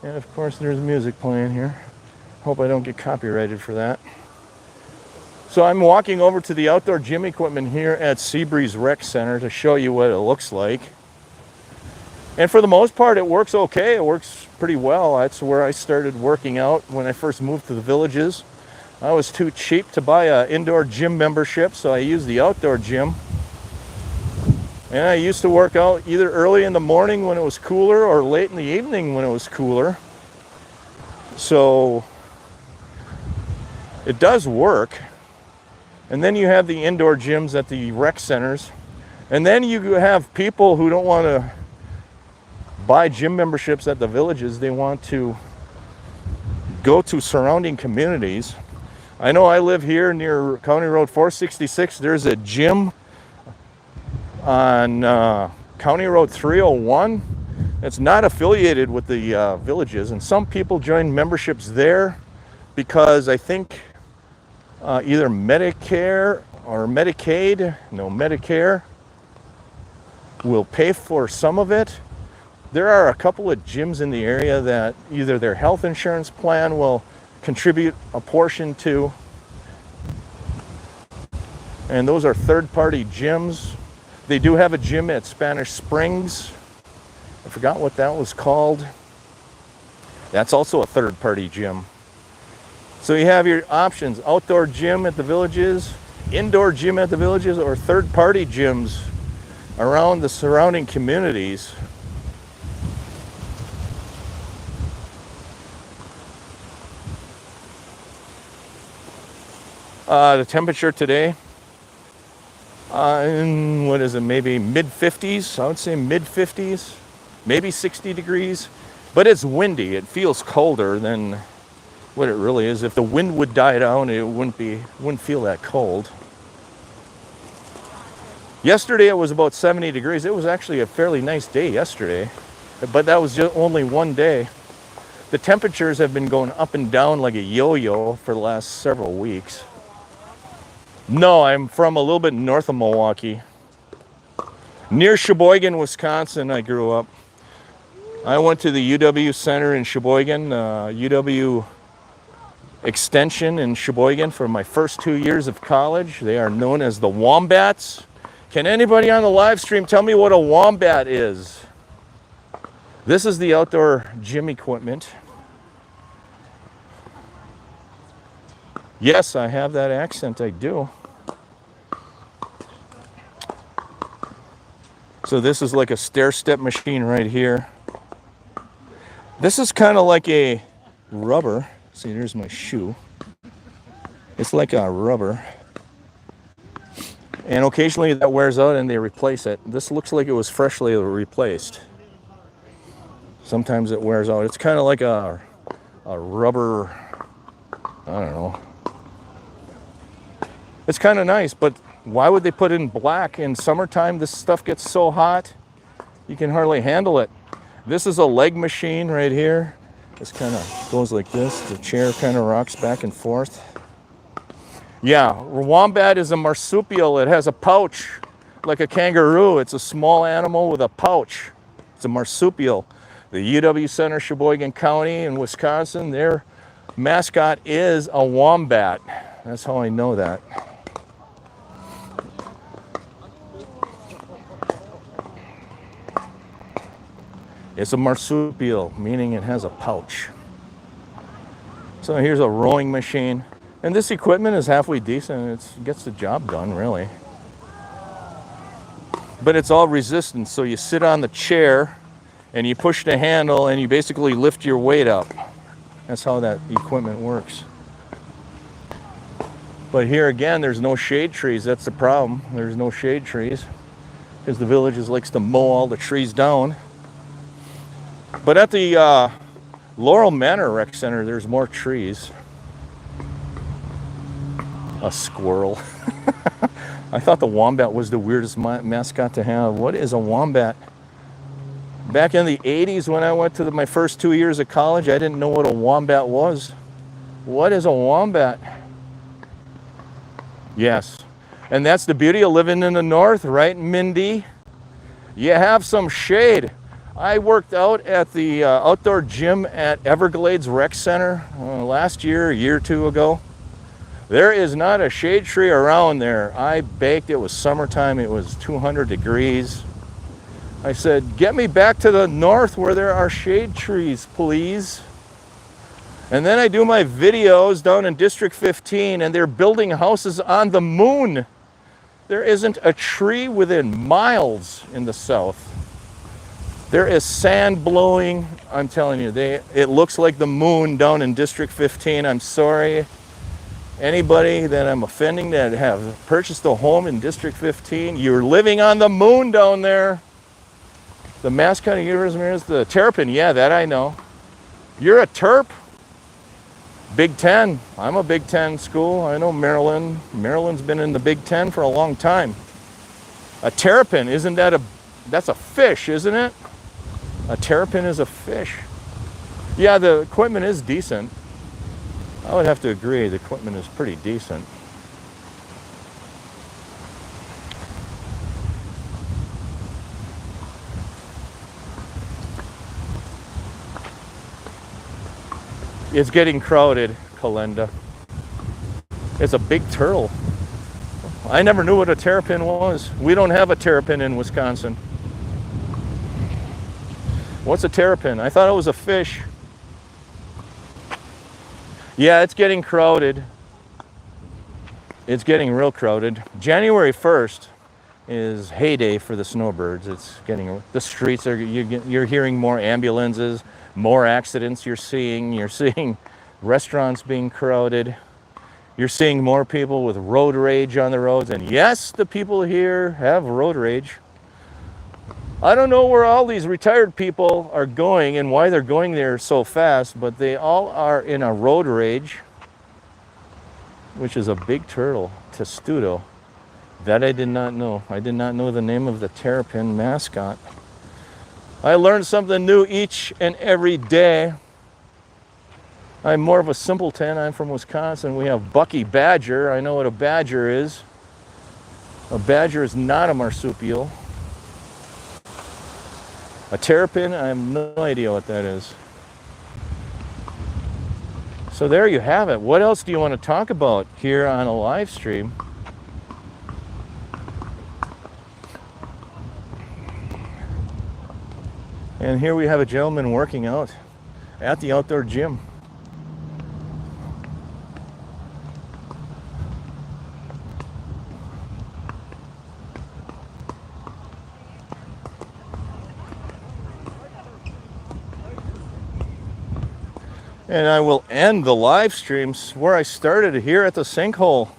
And of course there's music playing here. Hope I don't get copyrighted for that. So I'm walking over to the outdoor gym equipment here at Seabreeze Rec Center to show you what it looks like. And for the most part, it works okay. It works pretty well. That's where I started working out when I first moved to the Villages. I was too cheap to buy an indoor gym membership, so I used the outdoor gym. And I used to work out either early in the morning when it was cooler or late in the evening when it was cooler. So it does work. And then you have the indoor gyms at the rec centers. And then you have people who don't want to buy gym memberships at the Villages. They want to go to surrounding communities. I know I live here near County Road 466. There's a gym on County Road 301. It's not affiliated with the Villages. And some people join memberships there because I think either Medicare or Medicaid, no, Medicare, will pay for some of it. There are a couple of gyms in the area that either their health insurance plan will contribute a portion to, and those are third-party gyms. They do have a gym at Spanish Springs. I forgot what that was called. That's also a third-party gym. So you have your options: outdoor gym at the Villages, indoor gym at the Villages, or third-party gyms around the surrounding communities. The temperature today, what is it, maybe mid-50s? I would say mid-50s, maybe 60 degrees. But it's windy. It feels colder than what it really is. If the wind would die down, it wouldn't feel that cold. Yesterday it was about 70 degrees. It was actually a fairly nice day yesterday, but that was just only one day. The temperatures have been going up and down like a yo-yo for the last several weeks. No, I'm from a little bit north of Milwaukee. Near Sheboygan, Wisconsin, I grew up. I went to the UW Center in Sheboygan, UW Extension in Sheboygan for my first 2 years of college. They are known as the Wombats. Can anybody on the live stream tell me what a wombat is? This is the outdoor gym equipment. Yes, I have that accent, I do. So this is like a stair-step machine right here. This is kind of like a rubber. See, there's my shoe. It's like a rubber. And occasionally that wears out and they replace it. This looks like it was freshly replaced. Sometimes it wears out. It's kind of like a rubber, I don't know. It's kind of nice, but why would they put it in black? In summertime, this stuff gets so hot, you can hardly handle it. This is a leg machine right here. This kind of goes like this. The chair kind of rocks back and forth. Yeah, wombat is a marsupial. It has a pouch like a kangaroo. It's a small animal with a pouch. It's a marsupial. The UW Center, Sheboygan County in Wisconsin, their mascot is a wombat. That's how I know that. It's a marsupial, meaning it has a pouch. So here's a rowing machine. And this equipment is halfway decent. It gets the job done, really. But it's all resistance. So you sit on the chair and you push the handle and you basically lift your weight up. That's how that equipment works. But here again, there's no shade trees. That's the problem. There's no shade trees because the village likes to mow all the trees down. But at the Laurel Manor Rec Center, there's more trees. A squirrel. I thought the wombat was the weirdest mascot to have. What is a wombat? Back in the 80s when I went to my first 2 years of college, I didn't know what a wombat was. What is a wombat? Yes. And that's the beauty of living in the north, right, Mindy? You have some shade. I worked out at the outdoor gym at Everglades Rec Center last year, a year or two ago. There is not a shade tree around there. I baked. It was summertime. It was 200 degrees. I said, get me back to the north where there are shade trees, please. And then I do my videos down in District 15, and they're building houses on the moon. There isn't a tree within miles in the south. There is sand blowing. I'm telling you, it looks like the moon down in District 15. I'm sorry. Anybody that I'm offending that have purchased a home in District 15, you're living on the moon down there. The mascot of yours is the terrapin. Yeah, that I know. You're a terp? Big Ten. I'm a Big Ten school. I know Maryland. Maryland's been in the Big Ten for a long time. A terrapin, isn't that that's a fish, isn't it? A terrapin is a fish. Yeah, the equipment is decent. I would have to agree, the equipment is pretty decent. It's getting crowded, Kalenda. It's a big turtle. I never knew what a terrapin was. We don't have a terrapin in Wisconsin. What's a terrapin? I thought it was a fish. Yeah, it's getting crowded. It's getting real crowded. January 1st is heyday for the snowbirds. It's getting, the streets are, you're hearing more ambulances, more accidents you're seeing restaurants being crowded. You're seeing more people with road rage on the roads. And yes, the people here have road rage. I don't know where all these retired people are going and why they're going there so fast, but they all are in a road rage, which is a big turtle, testudo. That I did not know. I did not know the name of the terrapin mascot. I learned something new each and every day. I'm more of a simpleton. I'm from Wisconsin. We have Bucky Badger. I know what a badger is. A badger is not a marsupial. A terrapin, I have no idea what that is. So there you have it. What else do you want to talk about here on a live stream? And here we have a gentleman working out at the outdoor gym. And I will end the live streams where I started, here at the Sinkhole.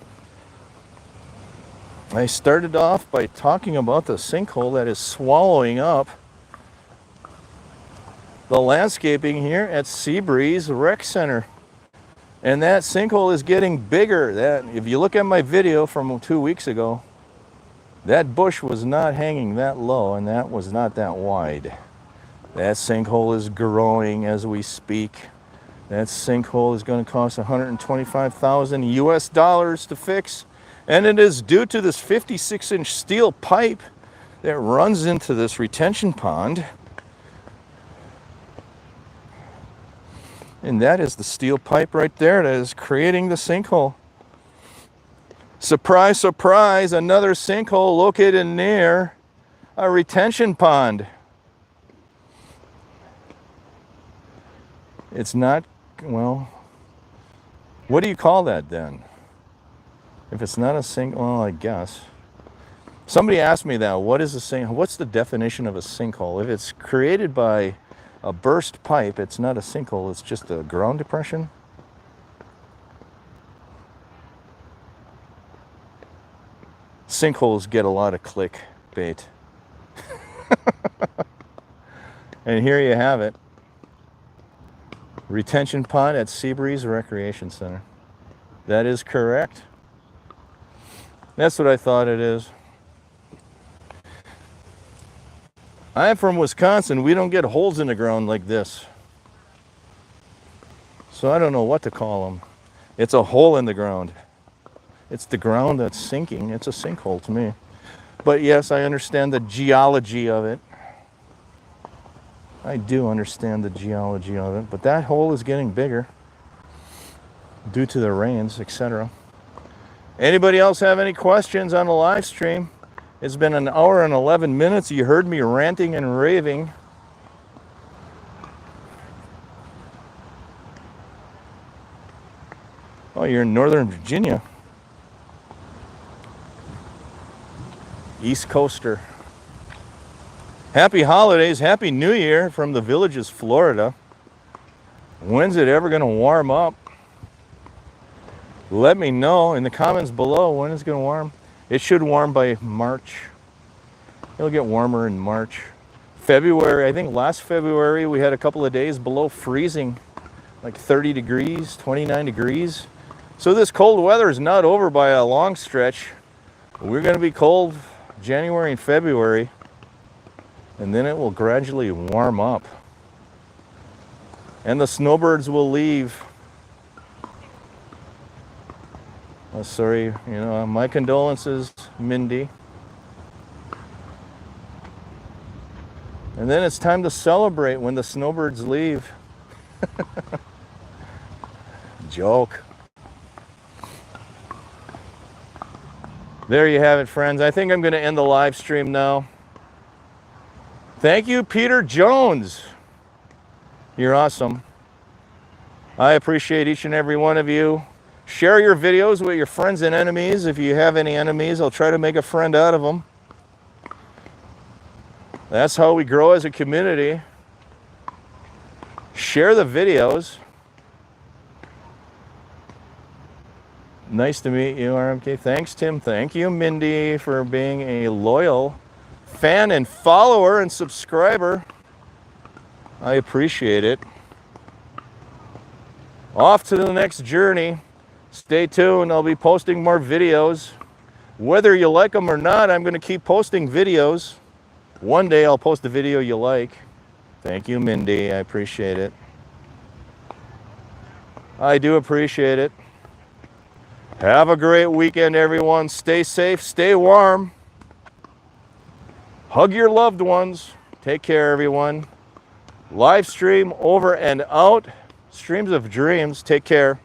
I started off by talking about the sinkhole that is swallowing up the landscaping here at Seabreeze Rec Center. And that sinkhole is getting bigger. That, if you look at my video from 2 weeks ago, that bush was not hanging that low and that was not that wide. That sinkhole is growing as we speak. That sinkhole is going to cost $125,000 US dollars to fix. And it is due to this 56-inch steel pipe that runs into this retention pond. And that is the steel pipe right there that is creating the sinkhole. Surprise, surprise, another sinkhole located near a retention pond. It's not, well, what do you call that then? If it's not a sinkhole, well, I guess. Somebody asked me that, what's the definition of a sinkhole? If it's created by a burst pipe, it's not a sinkhole, it's just a ground depression. Sinkholes get a lot of clickbait. And here you have it. Retention pond at Seabreeze Recreation Center. That is correct. That's what I thought it is. I'm from Wisconsin. We don't get holes in the ground like this. So I don't know what to call them. It's a hole in the ground. It's the ground that's sinking. It's a sinkhole to me. But yes, I understand the geology of it. I do understand the geology of it. But that hole is getting bigger due to the rains, etc. Anybody else have any questions on the live stream? It's been an hour and 11 minutes. You heard me ranting and raving. Oh, you're in Northern Virginia. East Coaster. Happy holidays, Happy New Year from the Villages, Florida. When's it ever going to warm up? Let me know in the comments below when it's going to warm. It should warm by March. It'll get warmer in March. February, I think last February we had a couple of days below freezing, like 30 degrees, 29 degrees. So this cold weather is not over by a long stretch. We're going to be cold January and February, and then it will gradually warm up. And the snowbirds will leave. Oh, sorry, my condolences, Mindy. And then it's time to celebrate when the snowbirds leave. Joke. There you have it, friends. I think I'm going to end the live stream now. Thank you, Peter Jones. You're awesome. I appreciate each and every one of you. Share your videos with your friends and enemies. If you have any enemies, I'll try to make a friend out of them. That's how we grow as a community. Share the videos. Nice to meet you, RMK. Thanks, Tim. Thank you, Mindy, for being a loyal fan and follower and subscriber. I appreciate it. Off to the next journey. Stay tuned. I'll be posting more videos. Whether you like them or not, I'm going to keep posting videos. One day I'll post a video you like. Thank you, Mindy. I appreciate it. I do appreciate it. Have a great weekend, everyone. Stay safe. Stay warm. Hug your loved ones. Take care, everyone. Live stream over and out. Streams of dreams. Take care.